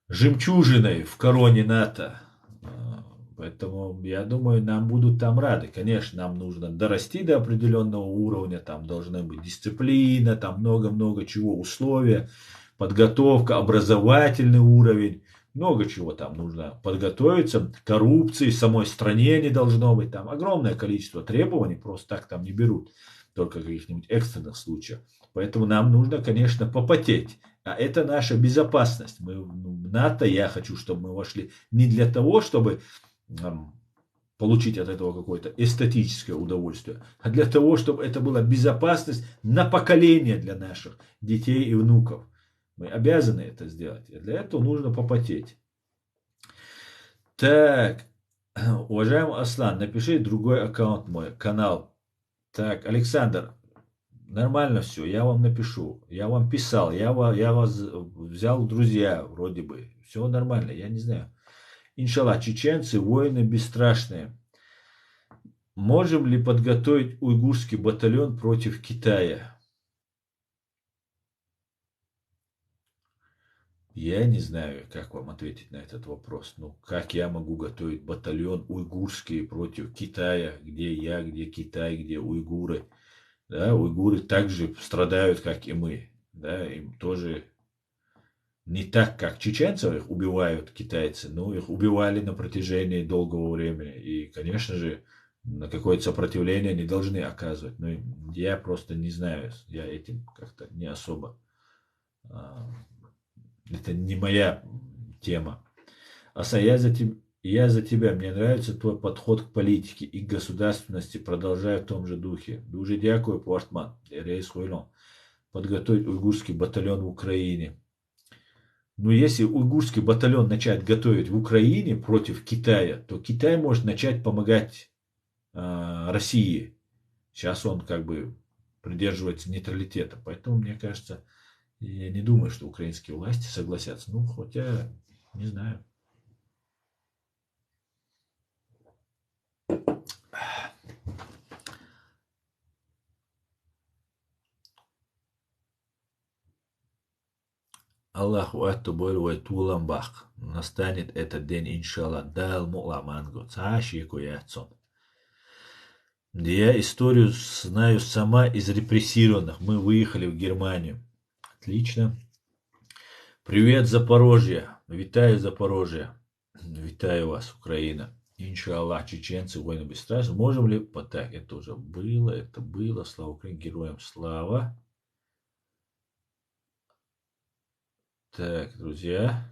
жемчужиной в короне НАТО. Поэтому, я думаю, нам будут там рады. Конечно, нам нужно дорасти до определенного уровня, там должна быть дисциплина, там много-много чего, условия, подготовка, образовательный уровень, много чего там нужно подготовиться, коррупции в самой стране не должно быть, там огромное количество требований, просто так там не берут, только в каких-нибудь экстренных случаях. Поэтому нам нужно, конечно, попотеть. А это наша безопасность. Мы в НАТО, я хочу, чтобы мы вошли не для того, чтобы получить от этого какое-то эстетическое удовольствие, а для того, чтобы это была безопасность на поколение для наших детей и внуков. Мы обязаны это сделать. И для этого нужно попотеть. Так, уважаемый Аслан, напиши другой аккаунт мой, канал. Так, Александр, нормально все, я вам напишу. Я вам писал, я вас взял в друзья, вроде бы. Все нормально, я не знаю. Иншаллах, чеченцы, воины бесстрашные. Можем ли подготовить уйгурский батальон против Китая? Я не знаю, как вам ответить на этот вопрос. Ну, как я могу готовить батальон уйгурский против Китая? Где я, где Китай, где уйгуры? Да, уйгуры также страдают, как и мы. Да, им тоже не так, как чеченцев их убивают китайцы, но их убивали на протяжении долгого времени. И, конечно же, на какое-то сопротивление они должны оказывать. Но я просто не знаю, я этим как-то не особо. Это не моя тема. Аса, я за тебя. Мне нравится твой подход к политике и к государственности. Продолжай в том же духе. Дуже дякую, Портман. Рейс Хуйлон. Подготовить уйгурский батальон в Украине. Но если уйгурский батальон начать готовить в Украине против Китая, то Китай может начать помогать России. Сейчас он как бы придерживается нейтралитета. Поэтому, мне кажется, я не думаю, что украинские власти согласятся. Ну, хотя, не знаю. Аллаху Аттубой Вайтуламбах. Настанет этот день, иншаллах, дал муламанго. Цашику яцон. Я историю знаю сама из репрессированных. Мы выехали в Германию. Отлично. Привет, Запорожье. Витаю, Запорожье. Витаю вас, Украина. Иншаллах, чеченцы, войны бесстрашны. Можем ли... Так, это уже было, это было. Слава Украине, героям слава. Так, друзья.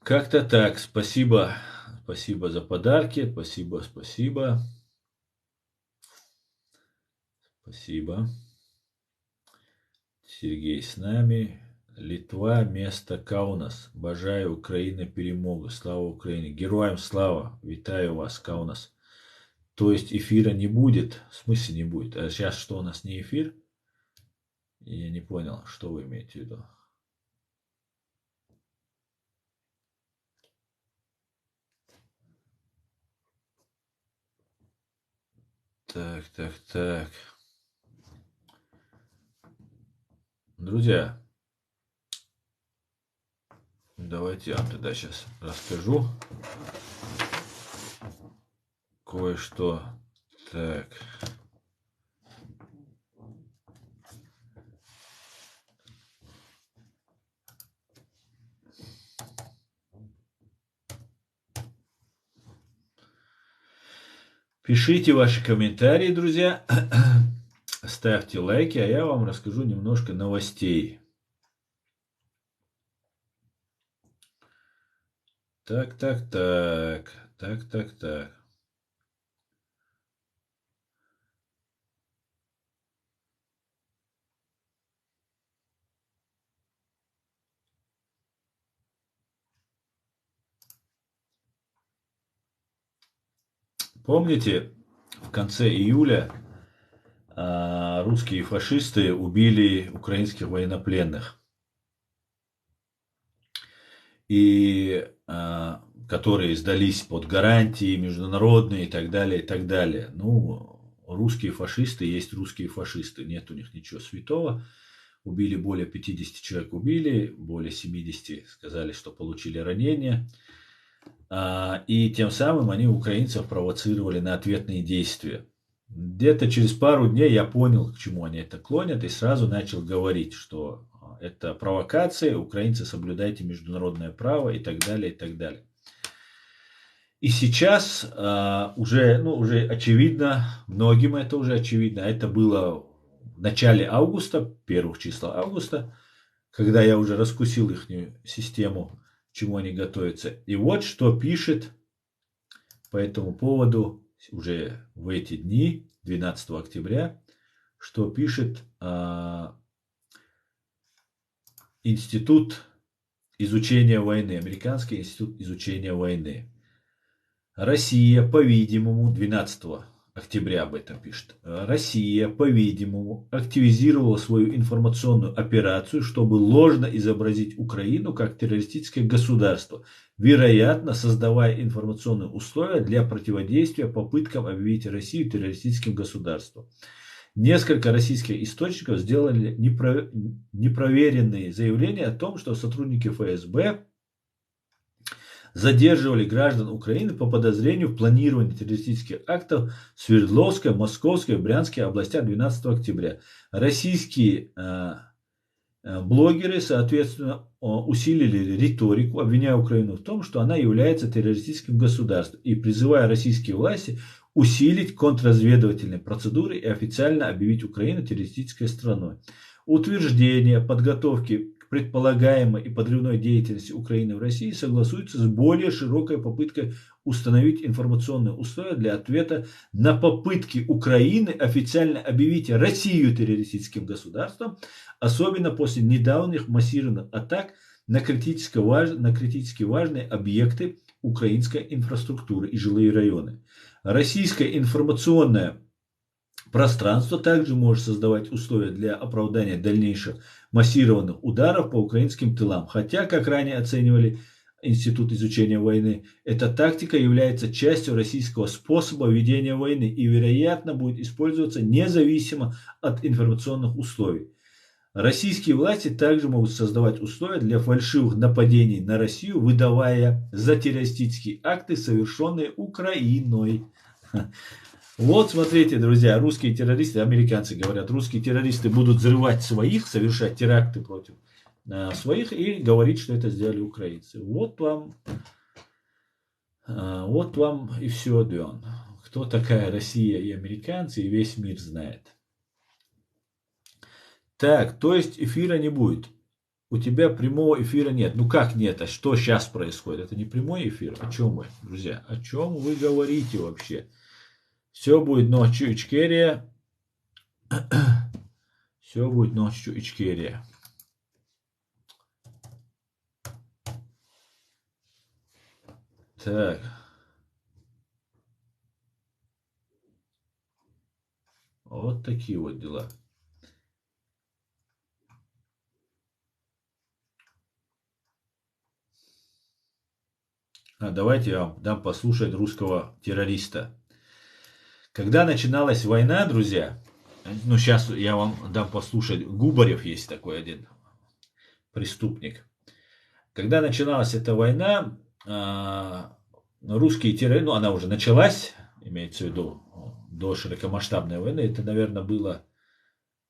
Как-то так. Спасибо. Спасибо за подарки. Спасибо, спасибо. Спасибо. Сергей с нами. Литва, место Каунас. Бажаю Украина перемогу. Слава Украине. Героям слава. Витаю вас, Каунас. То есть эфира не будет? В смысле не будет? А сейчас что у нас не эфир? Я не понял, что вы имеете в виду. Так, так, так. Друзья, давайте я вам тогда сейчас расскажу кое-что. Так. Пишите ваши комментарии, друзья. Ставьте лайки, а я вам расскажу немножко новостей. Так, так, так. Так, так, так. Помните, в конце июля русские фашисты убили украинских военнопленных, и которые сдались под гарантии международные и так далее, и так далее. Ну, русские фашисты есть русские фашисты, нет у них ничего святого. Убили более 50 человек, убили, более 70 сказали, что получили ранения. И тем самым они украинцев провоцировали на ответные действия. Где-то через пару дней я понял, к чему они это клонят, и сразу начал говорить, что это провокация, украинцы, соблюдайте международное право и так далее, и так далее. И сейчас уже очевидно, многим это уже очевидно, это было в начале августа, первых числа августа, когда я уже раскусил их систему, к чему они готовятся. И вот что пишет по этому поводу уже в эти дни, 12 октября, что пишет Институт изучения войны, Американский институт изучения войны. Россия, по-видимому, 12 октября об этом пишет. Россия, по-видимому, активизировала свою информационную операцию, чтобы ложно изобразить Украину как террористическое государство, вероятно, создавая информационные условия для противодействия попыткам объявить Россию террористическим государством. Несколько российских источников сделали непроверенные заявления о том, что сотрудники ФСБ задерживали граждан Украины по подозрению в планировании террористических актов в Свердловской, Московской и Брянской областях 12 октября. Российские блогеры, соответственно, усилили риторику, обвиняя Украину в том, что она является террористическим государством, и призывая российские власти усилить контрразведывательные процедуры и официально объявить Украину террористической страной. Утверждение подготовки к предполагаемой и подрывной деятельности Украины в России согласуется с более широкой попыткой установить информационные условия для ответа на попытки Украины официально объявить Россию террористическим государством, особенно после недавних массированных атак на критически важные объекты украинской инфраструктуры и жилые районы. Российское информационное пространство также может создавать условия для оправдания дальнейших массированных ударов по украинским тылам. Хотя, как ранее оценивали Институт изучения войны. Эта тактика является частью российского способа ведения войны и, вероятно, будет использоваться независимо от информационных условий. Российские власти также могут создавать условия для фальшивых нападений на Россию, выдавая за террористические акты, совершенные Украиной. Вот, смотрите, друзья, русские террористы, американцы говорят, русские террористы будут взрывать своих, совершать теракты против своих и говорить, что это сделали украинцы. Вот вам и все, Дон. Кто такая Россия и американцы, и весь мир знает. Так, то есть эфира не будет. У тебя прямого эфира нет. Ну как нет? А что сейчас происходит? Это не прямой эфир. О чем вы, друзья? О чем вы говорите вообще? Все будет ночью Ичкерия. Все будет ночью Ичкерия. Так. Вот такие вот дела. Давайте я вам дам послушать русского террориста. Когда начиналась война, друзья, ну сейчас я вам дам послушать, Губарев есть такой один преступник. Когда начиналась эта война, русские террористы, ну она уже началась, имеется в виду, до широкомасштабной войны, это, наверное, было,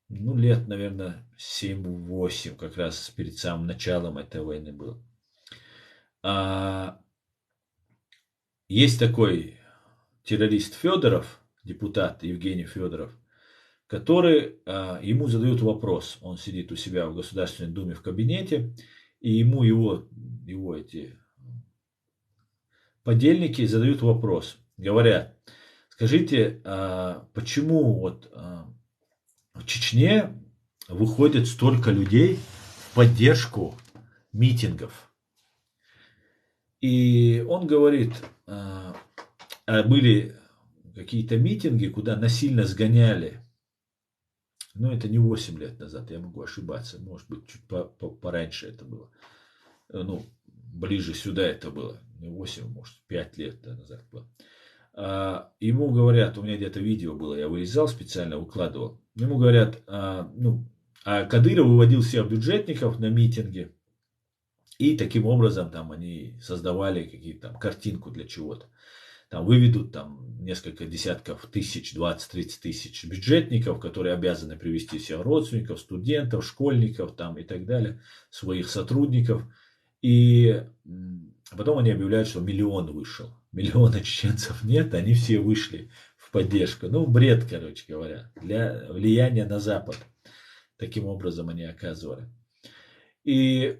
ну, лет, наверное, 7-8, как раз перед самым началом этой войны было. Есть такой террорист Федоров, депутат Евгений Федоров, который, ему задают вопрос. Он сидит у себя в Государственной Думе в кабинете, и ему его эти подельники задают вопрос. Говорят, скажите, почему вот в Чечне выходит столько людей в поддержку митингов? И он говорит, были какие-то митинги, куда насильно сгоняли. Но это не 8 лет назад, я могу ошибаться. Может быть, чуть пораньше это было. Ну, ближе сюда это было. Не 8, может, 5 лет назад было. Ему говорят, у меня где-то видео было, я вырезал специально, выкладывал. Ему говорят, Кадыров выводил всех бюджетников на митинги. И таким образом там они создавали какие-то там картинку для чего-то. Там выведут там несколько десятков тысяч, 20-30 тысяч бюджетников, которые обязаны привести всех родственников, студентов, школьников там и так далее, своих сотрудников. И потом они объявляют, что миллион вышел. Миллиона чеченцев нет, они все вышли в поддержку. Ну, бред, короче говоря, для влияния на Запад. Таким образом они оказывали. И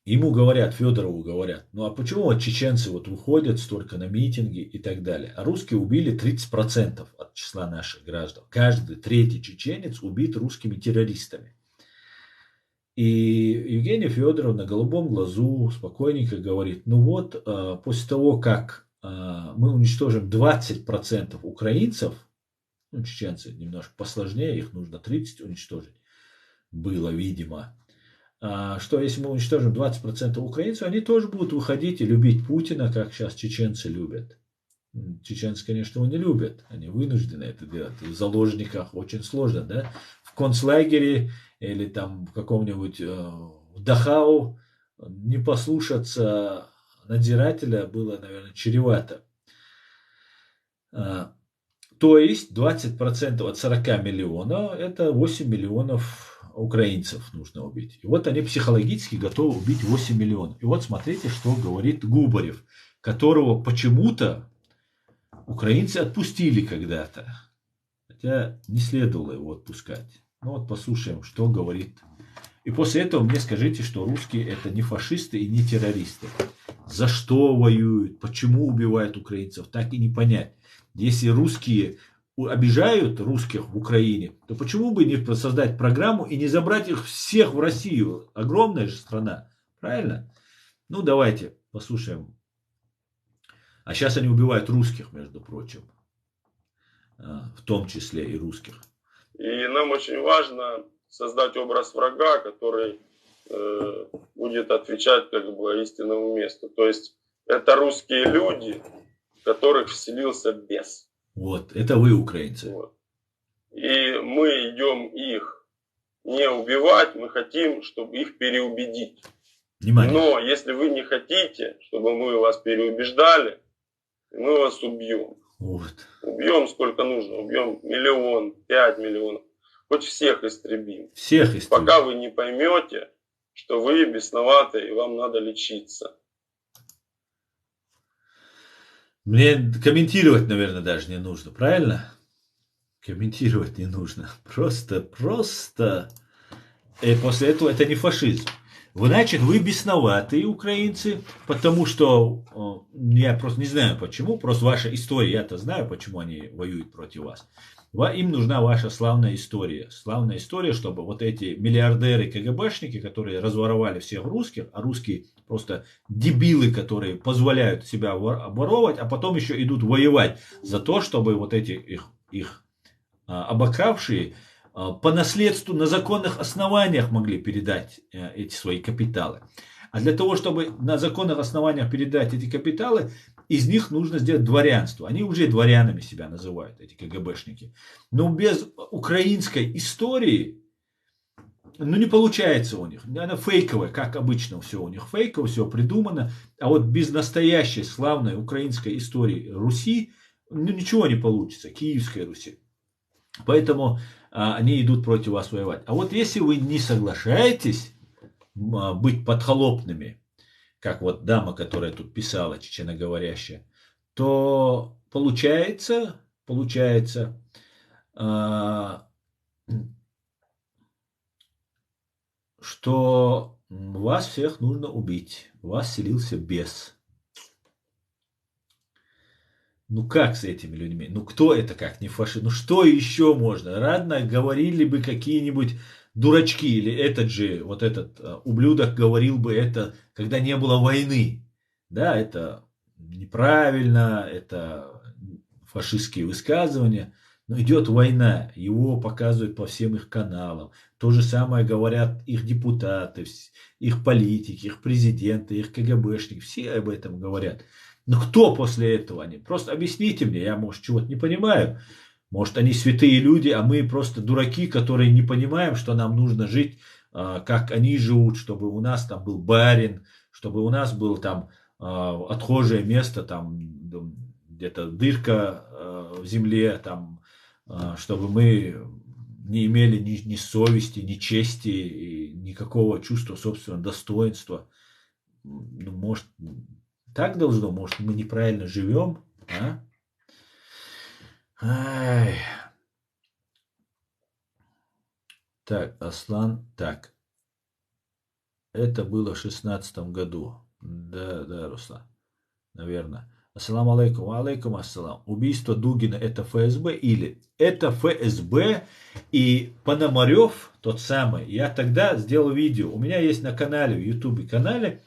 ему говорят, Федорову говорят, ну а почему вот чеченцы вот выходят столько на митинги и так далее? А русские убили 30% от числа наших граждан. Каждый третий чеченец убит русскими террористами. И Евгений Федоров на голубом глазу спокойненько говорит, ну вот, после того, как мы уничтожим 20% украинцев, ну чеченцы немножко посложнее, их нужно 30 уничтожить, было видимо, что если мы уничтожим 20% украинцев, они тоже будут выходить и любить Путина, как сейчас чеченцы любят. Чеченцы, конечно, его не любят, они вынуждены это делать. В заложниках очень сложно, да? В концлагере или там в каком-нибудь в Дахау не послушаться надзирателя было, наверное, чревато. То есть 20% от 40 миллионов это 8 миллионов украинцев нужно убить. И вот они психологически готовы убить 8 миллионов. И вот смотрите, что говорит Губарев, которого почему-то украинцы отпустили когда-то. Хотя не следовало его отпускать. Ну вот послушаем, что говорит. И после этого мне скажите, что русские это не фашисты и не террористы. За что воюют, почему убивают украинцев, так и не понять. Если русские обижают русских в Украине, то почему бы не создать программу и не забрать их всех в Россию? Огромная же страна. Правильно? Ну, давайте послушаем. А сейчас они убивают русских, между прочим. В том числе и русских. И нам очень важно создать образ врага, который будет отвечать как бы истинному месту. То есть это русские люди, в которых вселился бес. Вот, это вы, украинцы. Вот. И мы идем их не убивать, мы хотим, чтобы их переубедить. Внимание. Но если вы не хотите, чтобы мы вас переубеждали, мы вас убьем. Вот. Убьем сколько нужно, убьем 1 миллион, 5 миллионов, хоть всех истребим. Всех истребим. Пока вы не поймете, что вы бесноваты и вам надо лечиться. Мне комментировать, наверное, даже не нужно, правильно? Комментировать не нужно. Просто. И после этого это не фашизм. Значит, вы бесноватые украинцы, потому что я просто не знаю почему, просто ваша история, я-то знаю, почему они воюют против вас. Им нужна ваша славная история. Славная история, чтобы вот эти миллиардеры, КГБшники, которые разворовали всех русских, а русские просто дебилы, которые позволяют себя обворовывать, а потом еще идут воевать за то, чтобы вот эти их обокравшие по наследству на законных основаниях могли передать эти свои капиталы. А для того, чтобы на законных основаниях передать эти капиталы, из них нужно сделать дворянство. Они уже дворянами себя называют, эти КГБшники. Но без украинской истории, не получается у них. Она фейковая, как обычно все у них фейково, все придумано. А вот без настоящей славной украинской истории Руси, ничего не получится, Киевской Руси. Поэтому они идут против вас воевать. А вот если вы не соглашаетесь быть подхолопными, как вот дама, которая тут писала, чеченоговорящая, то получается, что вас всех нужно убить. У вас селился бес. Как с этими людьми? Кто это как не фашист? Что еще можно? Ладно, говорили бы какие-нибудь дурачки, или этот ублюдок говорил бы это, когда не было войны. Да, это неправильно, это фашистские высказывания. Но идет война, его показывают по всем их каналам. То же самое говорят их депутаты, их политики, их президенты, их КГБшники. Все об этом говорят. Но кто после этого они? Просто объясните мне, я, может, чего-то не понимаю. Может, они святые люди, а мы просто дураки, которые не понимаем, что нам нужно жить, как они живут, чтобы у нас там был барин, чтобы у нас было там отхожее место, там где-то дырка в земле, там, чтобы мы не имели ни совести, ни чести, и никакого чувства собственного достоинства. Может, так должно, может, мы неправильно живем, а? Ай. Так, Аслан, так. Это было в 2016 году. Да, Руслан, наверное. Ассаламу алейкум, алейкум ассалам. Убийство Дугина это ФСБ или это ФСБ и Пономарев тот самый. Я тогда сделал видео. У меня есть на канале, в YouTube канале,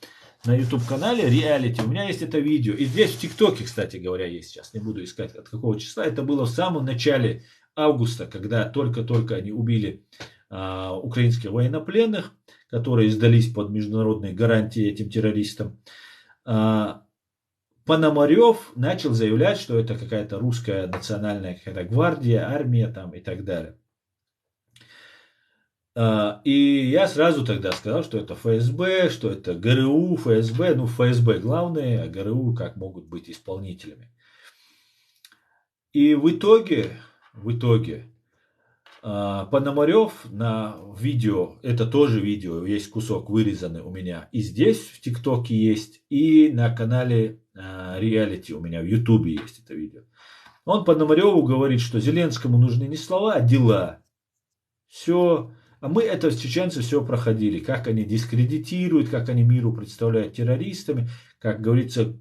на YouTube канале реалити. У меня есть это видео. И здесь в ТикТоке, кстати говоря, есть сейчас. Не буду искать от какого числа. Это было в самом начале августа, когда только-только они убили украинских военнопленных, которые сдались под международные гарантии этим террористам. Пономарев начал заявлять, что это какая-то русская национальная какая-то гвардия, армия там и так далее. И я сразу тогда сказал, что это ФСБ, что это ГРУ, ФСБ. ФСБ главные, а ГРУ как могут быть исполнителями. И в итоге Пономарев на видео, это тоже видео, есть кусок вырезанный у меня и здесь в ТикТоке есть, и на канале реалити у меня в Ютубе есть это видео. Он Пономареву говорит, что Зеленскому нужны не слова, а дела. Все. А мы это чеченцы все проходили. Как они дискредитируют, как они миру представляют террористами. Как говорится,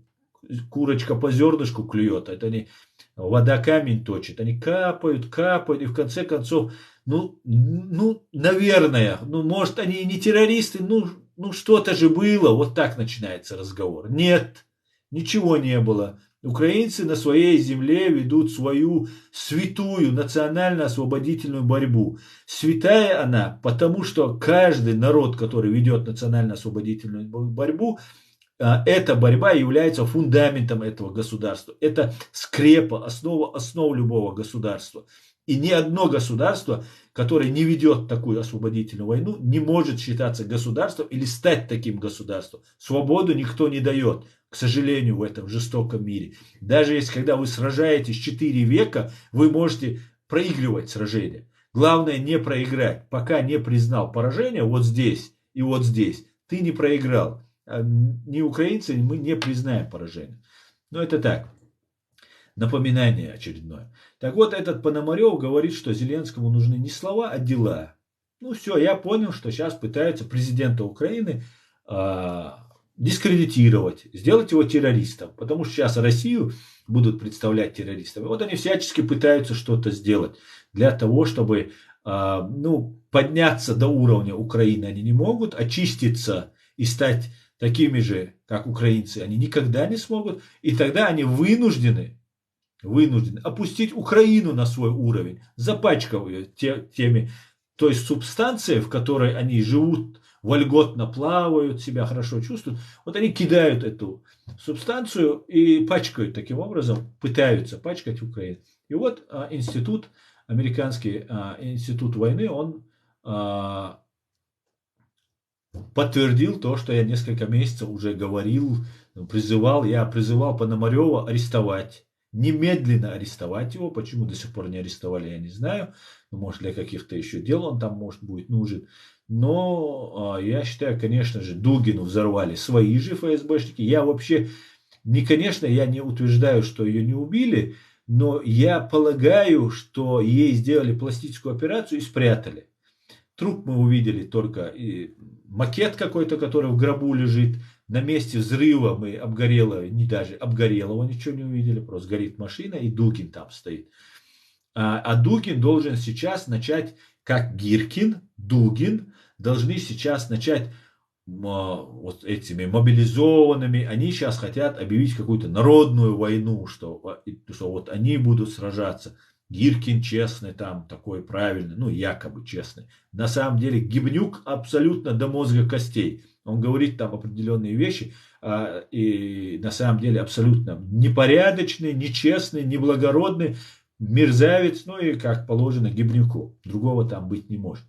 курочка по зернышку клюет. Это не вода камень точит. Они капают. И в конце концов, наверное, может они и не террористы. Что-то же было. Вот так начинается разговор. Нет, ничего не было. Украинцы на своей земле ведут свою святую национально-освободительную борьбу. Святая она, потому что каждый народ, который ведет национально-освободительную борьбу, эта борьба является фундаментом этого государства. Это скрепа, основа основ любого государства. И ни одно государство, которое не ведет такую освободительную войну, не может считаться государством или стать таким государством. Свободу никто не дает, к сожалению, в этом жестоком мире. Даже если, когда вы сражаетесь 4 века, вы можете проигрывать сражение. Главное не проиграть. Пока не признал поражение вот здесь и вот здесь, ты не проиграл. Ни украинцы, мы не признаем поражение. Но это так. Напоминание очередное. Так вот, этот Пономарев говорит, что Зеленскому нужны не слова, а дела. Ну все, я понял, что сейчас пытаются президента Украины дискредитировать, сделать его террористом. Потому что сейчас Россию будут представлять террористами. Вот они всячески пытаются что-то сделать для того, чтобы подняться до уровня Украины они не могут, очиститься и стать такими же, как украинцы, они никогда не смогут. И тогда они вынуждены опустить Украину на свой уровень, запачкав ее теми, той субстанцией, в которой они живут, вольготно плавают, себя хорошо чувствуют. Вот они кидают эту субстанцию и пачкают таким образом, пытаются пачкать Украину. И вот американский институт войны, он подтвердил то, что я несколько месяцев уже говорил, я призывал Пономарева арестовать. Немедленно арестовать его. Почему до сих пор не арестовали, я не знаю. Может, для каких-то еще дел он там, может, будет нужен. Но я считаю, конечно же, Дугину взорвали свои же ФСБшники. Я не утверждаю, что ее не убили, но я полагаю, что ей сделали пластическую операцию и спрятали. Труп мы увидели только макет какой-то, который в гробу лежит. На месте взрыва мы обгорелого ничего не увидели, просто горит машина и Дугин там стоит. А Дугин должен сейчас начать, как Гиркин, Дугин, должны сейчас начать вот этими мобилизованными, они сейчас хотят объявить какую-то народную войну, что вот они будут сражаться. Гиркин честный там, такой правильный, якобы честный. На самом деле Гибнюк абсолютно до мозга костей. Он говорит там определенные вещи, и на самом деле абсолютно непорядочный, нечестный, неблагородный, мерзавец, и как положено Гибнюку. Другого там быть не может.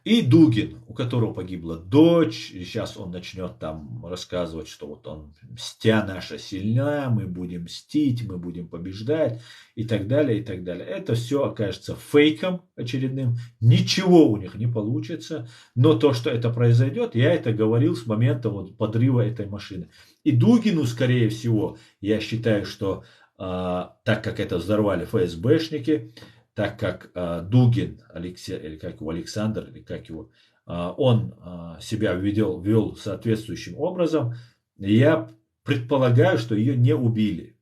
И Дугин, у которого погибла дочь, и сейчас он начнет там рассказывать, что вот он, мстя наша сильна, мы будем мстить, мы будем побеждать, и так далее, и так далее. Это все окажется фейком очередным, ничего у них не получится, но то, что это произойдет, я это говорил с момента подрыва этой машины. И Дугину, скорее всего, я считаю, что так как это взорвали ФСБшники, так как Дугин, Александр, или как его, он себя вел соответствующим образом, я предполагаю, что ее не убили.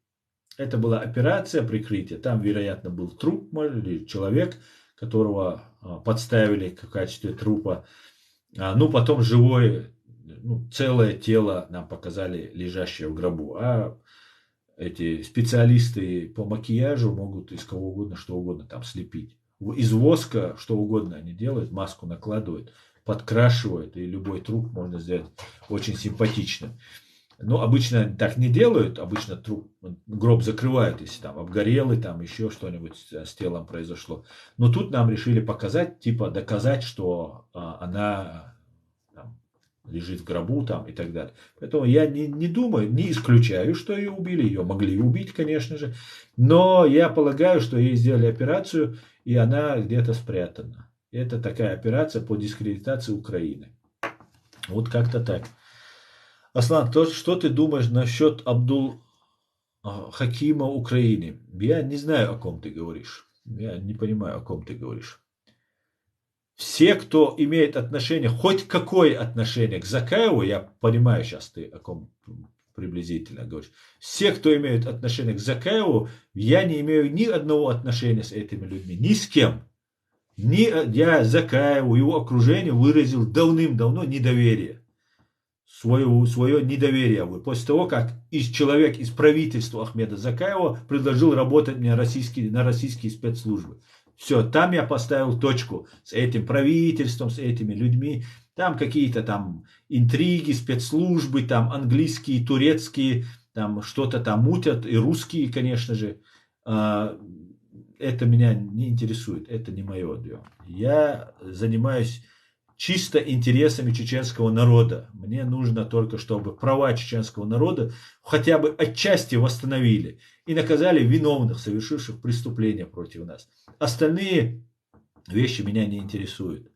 Это была операция прикрытия. Там, вероятно, был труп или человек, которого подставили в качестве трупа. Потом живое, целое тело нам показали, лежащее в гробу. А эти специалисты по макияжу могут из кого угодно, что угодно там слепить. Из воска что угодно они делают, маску накладывают, подкрашивают, и любой труп можно сделать очень симпатичным. Но обычно так не делают, обычно гроб закрывают, если там обгорелый, там еще что-нибудь с телом произошло. Но тут нам решили показать, доказать, что она лежит в гробу там и так далее. Поэтому я не думаю, не исключаю, что ее убили. Ее могли убить, конечно же. Но я полагаю, что ей сделали операцию, и она где-то спрятана. Это такая операция по дискредитации Украины. Вот как-то так. Аслан, что ты думаешь насчет Абдул-Хакима Украины? Я не знаю, о ком ты говоришь. Я не понимаю, о ком ты говоришь. Все, кто имеет отношение, хоть какое отношение к Закаеву, я понимаю сейчас ты о ком приблизительно говоришь. Все, кто имеет отношение к Закаеву, я не имею ни одного отношения с этими людьми, ни с кем. Я Закаеву, его окружению выразил давным-давно недоверие. свое недоверие. После того, как человек из правительства Ахмеда Закаева предложил работать мне на российские спецслужбы. Все, там я поставил точку с этим правительством, с этими людьми. Там какие-то там интриги, спецслужбы, там английские, турецкие, там что-то там мутят, и русские, конечно же. Это меня не интересует, это не мое дело. Я занимаюсь чисто интересами чеченского народа. Мне нужно только, чтобы права чеченского народа хотя бы отчасти восстановили и наказали виновных, совершивших преступления против нас. Остальные вещи меня не интересуют.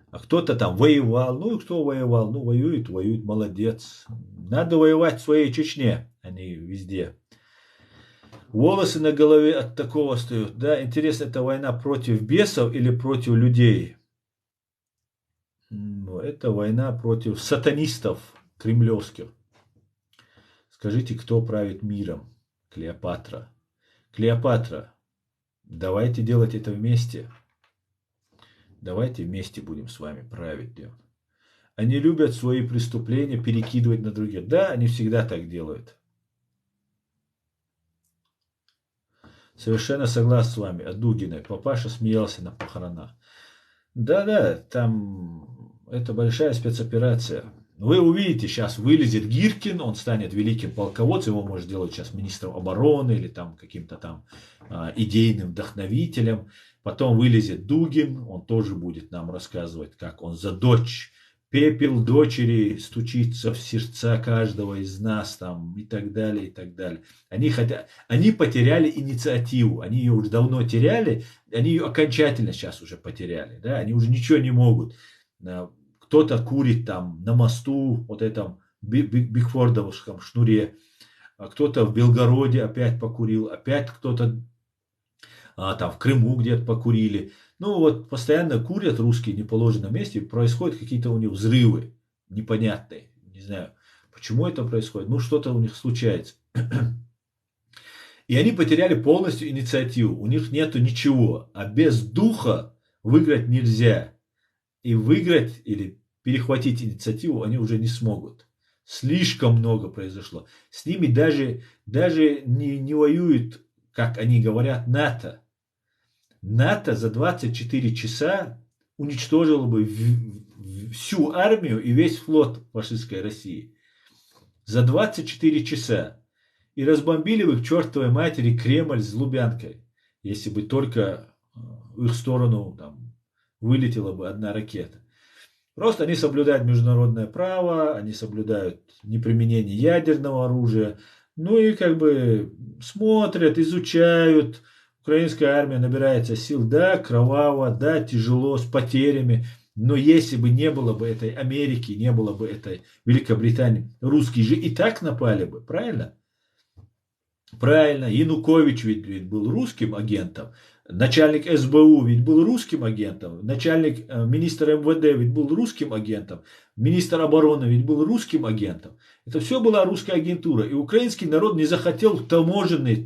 А кто-то там воевал, ну и кто воевал, ну воюет, молодец. Надо воевать в своей Чечне, а не везде. Волосы на голове от такого встают. Да, интересно, это война против бесов или против людей? Это война против сатанистов кремлевских. Скажите, кто правит миром? Клеопатра. Клеопатра, давайте делать это вместе. Давайте вместе будем с вами править. Они любят свои преступления перекидывать на других. Да, они всегда так делают. Совершенно согласен с вами. От Дугиной. Папаша смеялся на похоронах. Да, там это большая спецоперация. Вы увидите, сейчас вылезет Гиркин, он станет великим полководцем, его может сделать сейчас министром обороны или там каким-то там идейным вдохновителем. Потом вылезет Дугин, он тоже будет нам рассказывать, как он за дочь, пепел дочери стучится в сердца каждого из нас там и так далее, и так далее. Они потеряли инициативу, они ее уже давно теряли, они ее окончательно сейчас уже потеряли, да? Они уже ничего не могут. Кто-то курит там на мосту, вот этом Бигфордовском шнуре, кто-то в Белгороде опять покурил, опять кто-то там в Крыму где-то покурили. Ну вот постоянно курят русские в неположенном месте, происходят какие-то у них взрывы непонятные. Не знаю, почему это происходит, ну что-то у них случается. И они потеряли полностью инициативу, у них нету ничего, а без духа выиграть нельзя. И выиграть или перехватить инициативу они уже не смогут. Слишком много произошло. С ними даже не воюет, как они говорят, НАТО. НАТО за 24 часа уничтожило бы всю армию и весь флот фашистской России. За 24 часа. И разбомбили бы к чертовой матери Кремль с Лубянкой, если бы только в их сторону там вылетела бы одна ракета. Просто они соблюдают международное право, они соблюдают неприменение ядерного оружия, ну и как бы смотрят, изучают. Украинская армия набирается сил, да, кроваво, да, тяжело, с потерями. Но если бы не было бы этой Америки, не было бы этой Великобритании, русские же и так напали бы, правильно? Правильно, Янукович ведь был русским агентом, начальник СБУ ведь был русским агентом, начальник министра МВД ведь был русским агентом, министр обороны ведь был русским агентом. Это все была русская агентура. И украинский народ не захотел в таможенный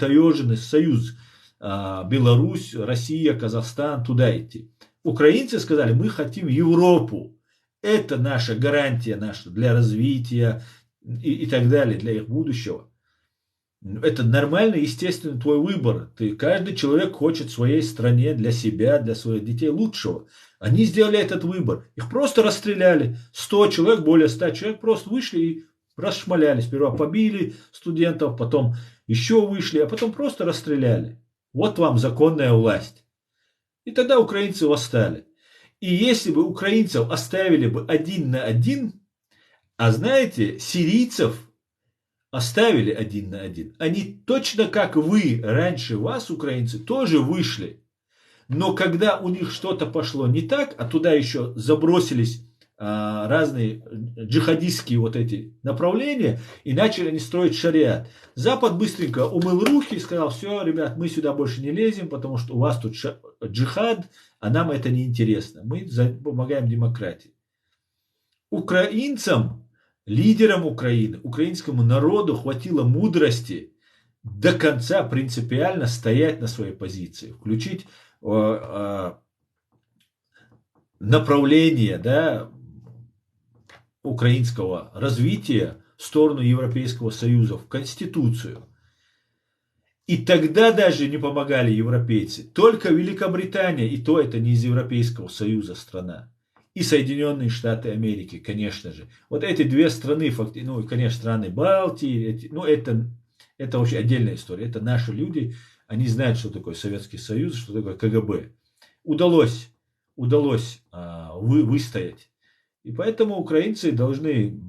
союз Беларусь, Россия, Казахстан туда идти. Украинцы сказали, мы хотим Европу. Это наша гарантия наша для развития и так далее, для их будущего. Это нормально, естественно, твой выбор. Каждый человек хочет в своей стране для себя, для своих детей лучшего. Они сделали этот выбор. Их просто расстреляли. 100 человек, более 100 человек просто вышли и расшмаляли. Сперва побили студентов, потом еще вышли, а потом просто расстреляли. Вот вам законная власть. И тогда украинцы восстали. И если бы украинцев оставили бы 1 на 1, а знаете, сирийцев оставили 1 на 1. Они точно как вы, раньше вас, украинцы, тоже вышли. Но когда у них что-то пошло не так, а туда еще забросились разные джихадистские вот эти направления, и начали они строить шариат. Запад быстренько умыл руки и сказал, все, ребят, мы сюда больше не лезем, потому что у вас тут джихад, а нам это не интересно. Мы помогаем демократии. Украинцам, лидерам Украины, украинскому народу хватило мудрости до конца принципиально стоять на своей позиции, включить направление, да, украинского развития в сторону Европейского Союза, в Конституцию. И тогда даже не помогали европейцы. Только Великобритания, и то это не из Европейского Союза страна. И Соединенные Штаты Америки, конечно же. Вот эти две страны, ну и, конечно, страны Балтии, ну это вообще отдельная история. Это наши люди, они знают, что такое Советский Союз, что такое КГБ. Удалось выстоять. И поэтому украинцы должны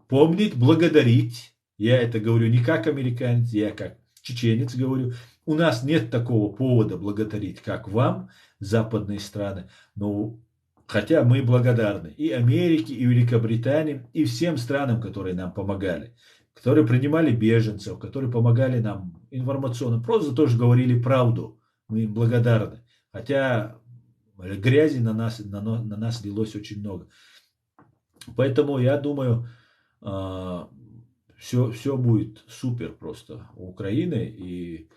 помнить, благодарить. Я это говорю не как американец, я как чеченец говорю. У нас нет такого повода благодарить, как вам, западные страны. Но хотя мы благодарны и Америке, и Великобритании, и всем странам, которые нам помогали. Которые принимали беженцев, которые помогали нам информационно. Просто тоже говорили правду. Мы им благодарны. Хотя грязи на нас лилось очень много. Поэтому я думаю, все будет супер просто у Украины. И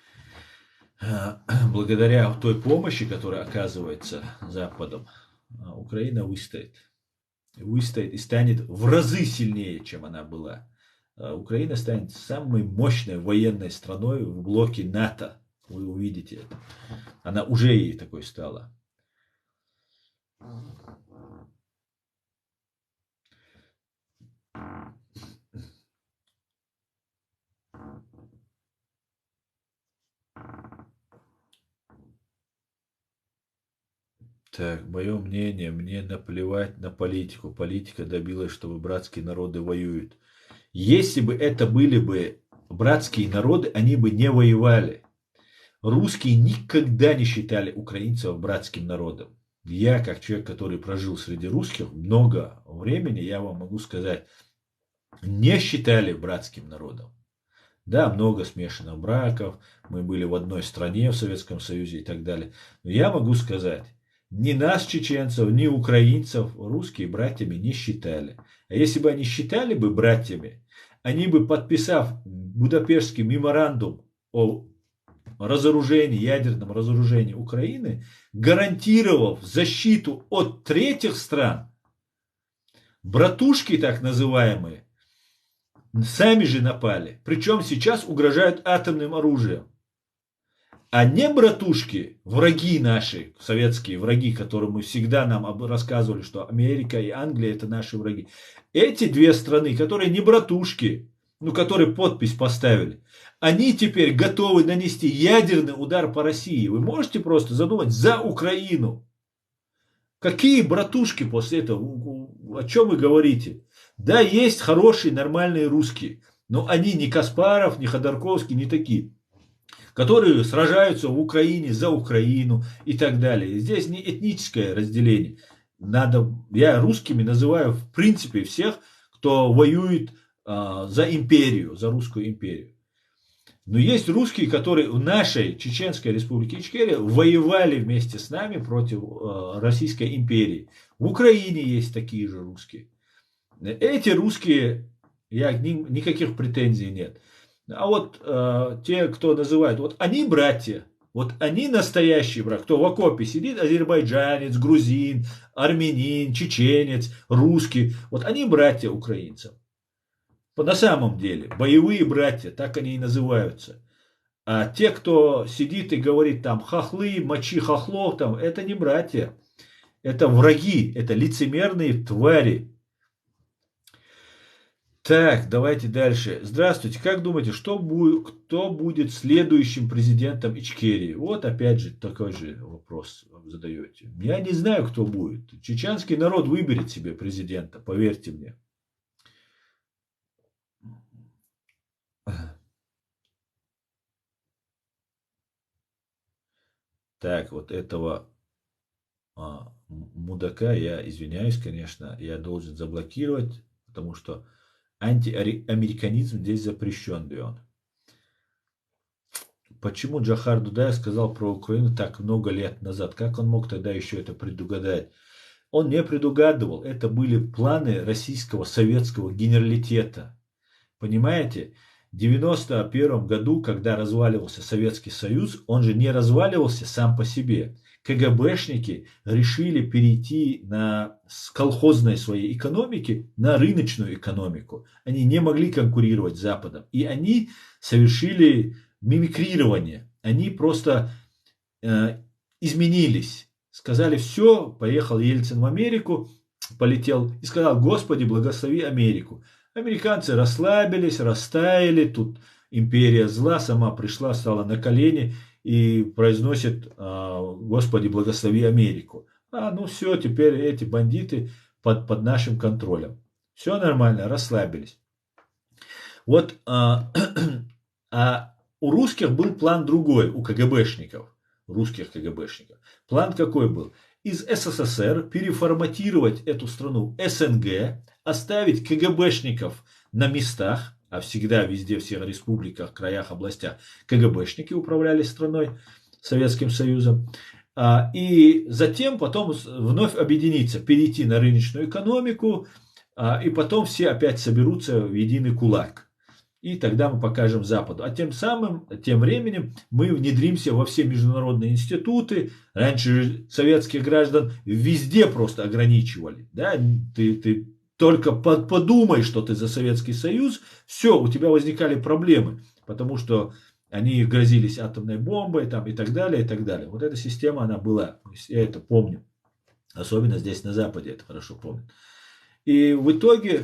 благодаря той помощи, которая оказывается Западом, Украина выстоит. Выстоит и станет в разы сильнее, чем она была. Украина станет самой мощной военной страной в блоке НАТО. Вы увидите это. Она уже ей такой стала. Так, мое мнение, мне наплевать на политику. Политика добилась, чтобы братские народы воюют. Если бы это были бы братские народы, они бы не воевали. Русские никогда не считали украинцев братским народом. Я, как человек, который прожил среди русских много времени, я вам могу сказать, не считали братским народом. Да, много смешанных браков, мы были в одной стране в Советском Союзе и так далее. Но я могу сказать, ни нас, чеченцев, ни украинцев, русские братьями не считали. А если бы они считали бы братьями, они бы, подписав Будапештский меморандум о разоружении, ядерном разоружении Украины, гарантировав защиту от третьих стран, братушки так называемые, сами же напали. Причем сейчас угрожают атомным оружием. А не братушки, враги наши, советские враги, которым мы всегда нам рассказывали, что Америка и Англия это наши враги. Эти две страны, которые не братушки, ну, которые подпись поставили, они теперь готовы нанести ядерный удар по России. Вы можете просто задумать за Украину. Какие братушки после этого? О чем вы говорите? Да, есть хорошие, нормальные русские, но они не Каспаров, не Ходорковский, не такие, которые сражаются в Украине за Украину и так далее. Здесь не этническое разделение. Я русскими называю в принципе всех, кто воюет за империю, за русскую империю. Но есть русские, которые в нашей Чеченской республике Ичкерия воевали вместе с нами против Российской империи. В Украине есть такие же русские. Эти русские, никаких претензий нет. А вот те, кто называют, вот они братья, вот они настоящие братья, кто в окопе сидит, азербайджанец, грузин, армянин, чеченец, русский, вот они братья украинцев. На самом деле, боевые братья, так они и называются. А те, кто сидит и говорит там хохлы, мочи хохлов, там, это не братья, это враги, это лицемерные твари. Так, давайте дальше. Здравствуйте, как думаете, кто будет следующим президентом Ичкерии? Вот опять же такой же вопрос задаете. Я не знаю, кто будет. Чеченский народ выберет себе президента, поверьте мне. Так, вот этого мудака, я извиняюсь, конечно, я должен заблокировать, потому что антиамериканизм здесь запрещен, Бион. Почему Джохар Дудаев сказал про Украину так много лет назад? Как он мог тогда еще это предугадать? Он не предугадывал. Это были планы российского советского генералитета. Понимаете? В 1991 году, когда разваливался Советский Союз, он же не разваливался сам по себе. КГБшники решили перейти с колхозной своей экономики на рыночную экономику. Они не могли конкурировать с Западом. И они совершили мимикрирование. Они просто изменились. Сказали, все, поехал Ельцин в Америку, полетел и сказал, Господи, благослови Америку. Американцы расслабились, растаяли, тут империя зла сама пришла, стала на колени и произносит, Господи, благослови Америку. Ну все, теперь эти бандиты под нашим контролем. Все нормально, расслабились. Вот, у русских был план другой, у КГБшников, русских КГБшников. План какой был? Из СССР переформатировать эту страну СНГ, оставить КГБшников на местах, а всегда везде, в всех республиках, краях, областях КГБшники управляли страной, Советским Союзом. И затем потом вновь объединиться, перейти на рыночную экономику, и потом все опять соберутся в единый кулак. И тогда мы покажем Западу. А тем временем мы внедримся во все международные институты. Раньше советских граждан везде просто ограничивали. Да? Ты только подумай, что ты за Советский Союз, все, у тебя возникали проблемы. Потому что они грозились атомной бомбой там, и так далее, и так далее. Вот эта система, она была. Я это помню. Особенно здесь на Западе это хорошо помню. И в итоге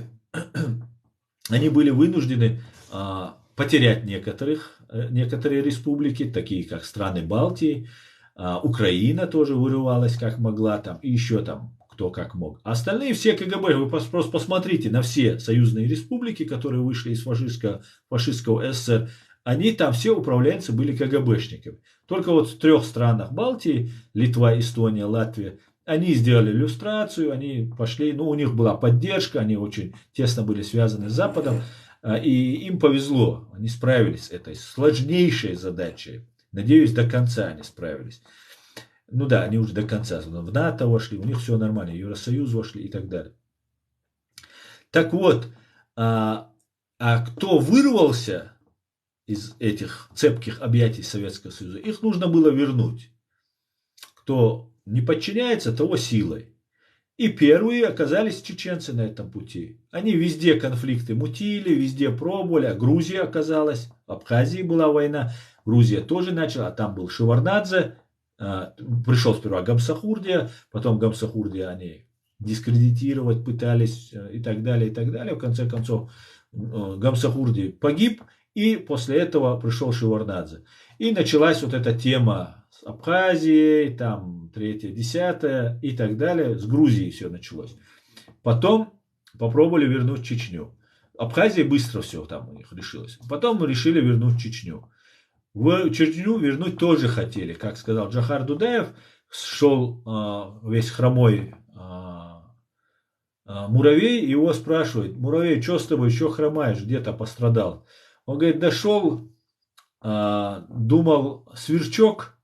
они были вынуждены потерять некоторые республики, такие как страны Балтии, Украина тоже вырывалась как могла, там, и еще там кто как мог. А остальные все КГБ, вы просто посмотрите на все союзные республики, которые вышли из фашистского СССР, они там все управленцы были КГБшниками. Только вот в 3 странах Балтии, Литва, Эстония, Латвия, они сделали иллюстрацию, они пошли, у них была поддержка, они очень тесно были связаны с Западом. И им повезло, они справились с этой сложнейшей задачей. Надеюсь, до конца они справились. Ну да, они уже до конца. В НАТО вошли, у них все нормально, в Евросоюз вошли и так далее. Так вот, кто вырвался из этих цепких объятий Советского Союза, их нужно было вернуть. Кто не подчиняется, того силой. И первые оказались чеченцы на этом пути. Они везде конфликты мутили, везде пробовали. А Грузия оказалась, в Абхазии была война. Грузия тоже начала, а там был Шеварднадзе. Пришел сперва Гамсахурдия, потом Гамсахурдия они дискредитировать пытались и так далее, и так далее. В конце концов Гамсахурди погиб, и после этого пришел Шеварднадзе. И началась вот эта тема с Абхазией, там 3-е, 10-е и так далее. С Грузией все началось. Потом попробовали вернуть Чечню. Абхазия быстро все там у них решилось. Потом решили вернуть Чечню. В Чечню вернуть тоже хотели. Как сказал Джохар Дудаев, шел весь хромой муравей, его спрашивают: муравей, что с тобой, еще хромаешь, где-то пострадал? Он говорит: дошел, думал, сверчок,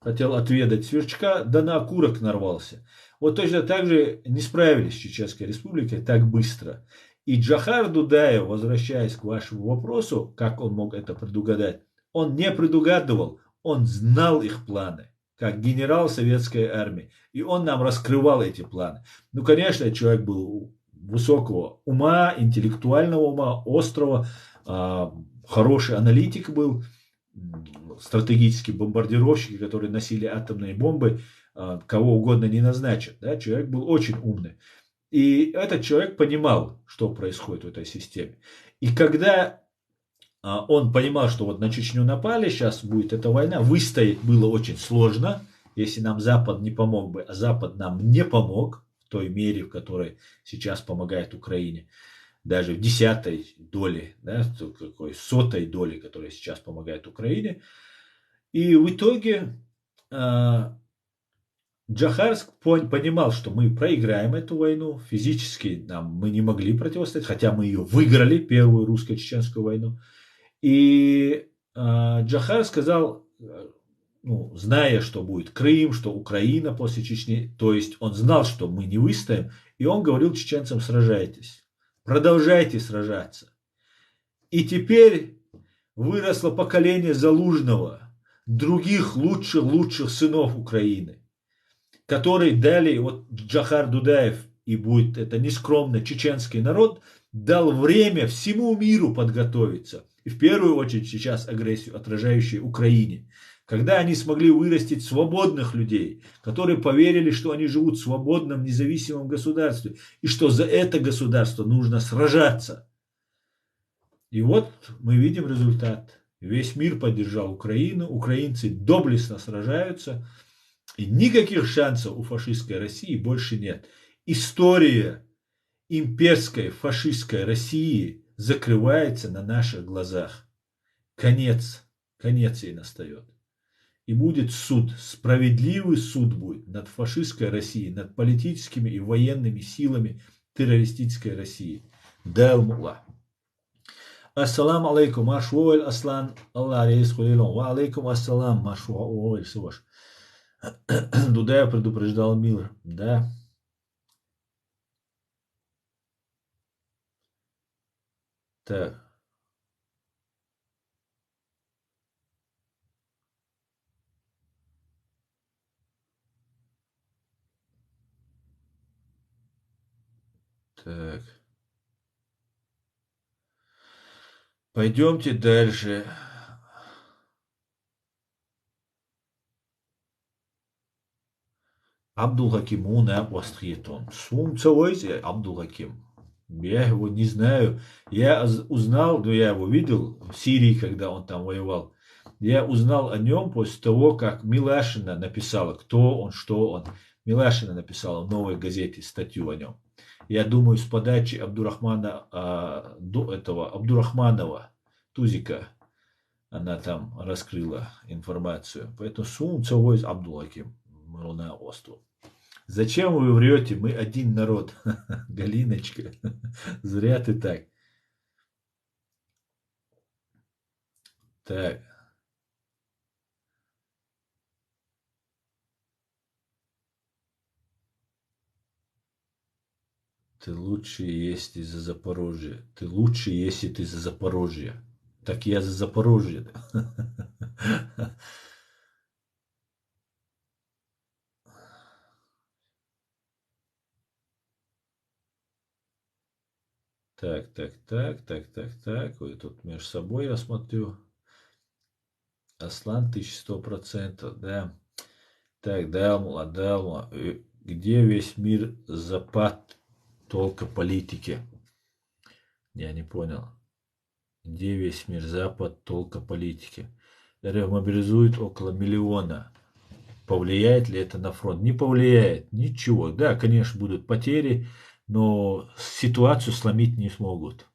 хотел отведать сверчка, да на окурок нарвался. Вот точно так же не справились с Чеченской Республикой так быстро. И Джохар Дудаев, возвращаясь к вашему вопросу, как он мог это предугадать, он не предугадывал, он знал их планы, как генерал советской армии. И он нам раскрывал эти планы. Ну, конечно, человек был высокого ума, интеллектуального ума, острого, хороший аналитик был, стратегические бомбардировщики, которые носили атомные бомбы, кого угодно не назначат. Да? Человек был очень умный. И этот человек понимал, что происходит в этой системе. И когда он понимал, что вот на Чечню напали, сейчас будет эта война, выстоять было очень сложно, если нам Запад не помог бы, а Запад нам не помог в той мере, в которой сейчас помогает Украине, даже в 10-й доле, да, какой 100-й доли, которая сейчас помогает Украине. И в итоге Джохар понимал, что мы проиграем эту войну, физически мы не могли противостоять, хотя мы ее выиграли, первую русско-чеченскую войну. И Джохар сказал, зная, что будет Крым, что Украина после Чечни, то есть он знал, что мы не выстоим, и он говорил чеченцам: сражайтесь, продолжайте сражаться. И теперь выросло поколение Залужного, других лучших сынов Украины, которые дали, вот Джохар Дудаев, и будет это нескромно чеченский народ, дал время всему миру подготовиться. И в первую очередь сейчас агрессию, отражающую Украине. Когда они смогли вырастить свободных людей, которые поверили, что они живут в свободном, независимом государстве, и что за это государство нужно сражаться. И вот мы видим результат. Весь мир поддержал Украину, украинцы доблестно сражаются, и никаких шансов у фашистской России больше нет. История имперской фашистской России закрывается на наших глазах. Конец ей настает. И будет суд, справедливый суд будет над фашистской Россией, над политическими и военными силами террористической России. Далмула. Ассаламу алейкум, Машуэль Аслан, Аллах рейс хулилон. Ва алейкум ассалам, Машуэль Суваш. Дудаев предупреждал мир, да. Так. Так. Пойдемте дальше. Абдул-Хаким, он апостриетон. Сумцевойзе Абдул-Хаким. Я его не знаю. Я узнал, но я его видел в Сирии, когда он там воевал. Я узнал о нем после того, как Милашина написала, кто он, что он. Милашина написала в «Новой газете» статью о нем. Я думаю, с подачи Абдурахманова, Тузика, она там раскрыла информацию. Поэтому Сумцевой Абдул-Хаким. На остров. Зачем вы врете? Мы один народ. Галиночка. Зря ты так. Так. Ты лучше, если за Запорожье. Ты лучше, если ты за Запорожье. Так я за Запорожье. Так. Ой, тут между собой я смотрю. Аслан 1100%, да. Так, Далмула. Где весь мир запад толка политики? Я не понял. Где весь мир запад толка политики? РФ мобилизует около 1 миллиона. Повлияет ли это на фронт? Не повлияет. Ничего. Да, конечно, будут потери, но ситуацию сломить не смогут.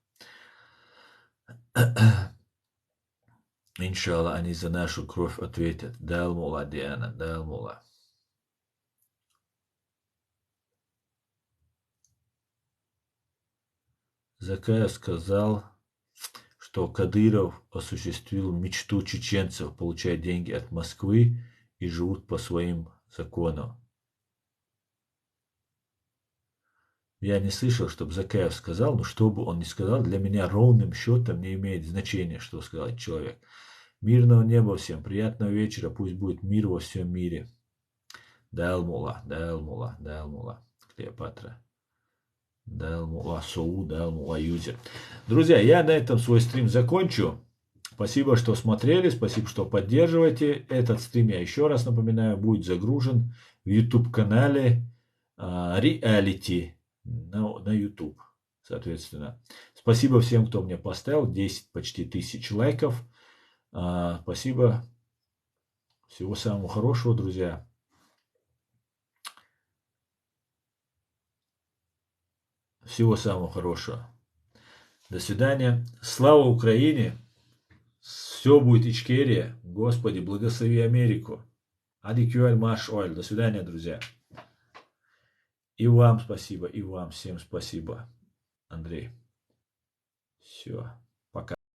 Иншаллах, они за нашу кровь ответят. Далмула, Диана, Далмула. Закаев сказал, что Кадыров осуществил мечту чеченцев получать деньги от Москвы и живут по своим законам. Я не слышал, чтобы Закаев сказал, но что бы он ни сказал, для меня ровным счетом не имеет значения, что сказал человек. Мирного неба всем, приятного вечера, пусть будет мир во всем мире. Далмула, Клеопатра. Далмула Соу, Далмула Юзер. Друзья, я на этом свой стрим закончу. Спасибо, что смотрели, спасибо, что поддерживаете. Этот стрим, я еще раз напоминаю, будет загружен в YouTube-канале Reality на YouTube, соответственно. Спасибо всем, кто мне поставил 10 почти тысяч лайков. Спасибо. Всего самого хорошего, друзья. Всего самого хорошего. До свидания. Слава Украине. Все будет Ичкерия. Господи, благослови Америку. Адикюэль Маш Оль. До свидания, друзья. И вам спасибо, и вам всем спасибо, Андрей. Все.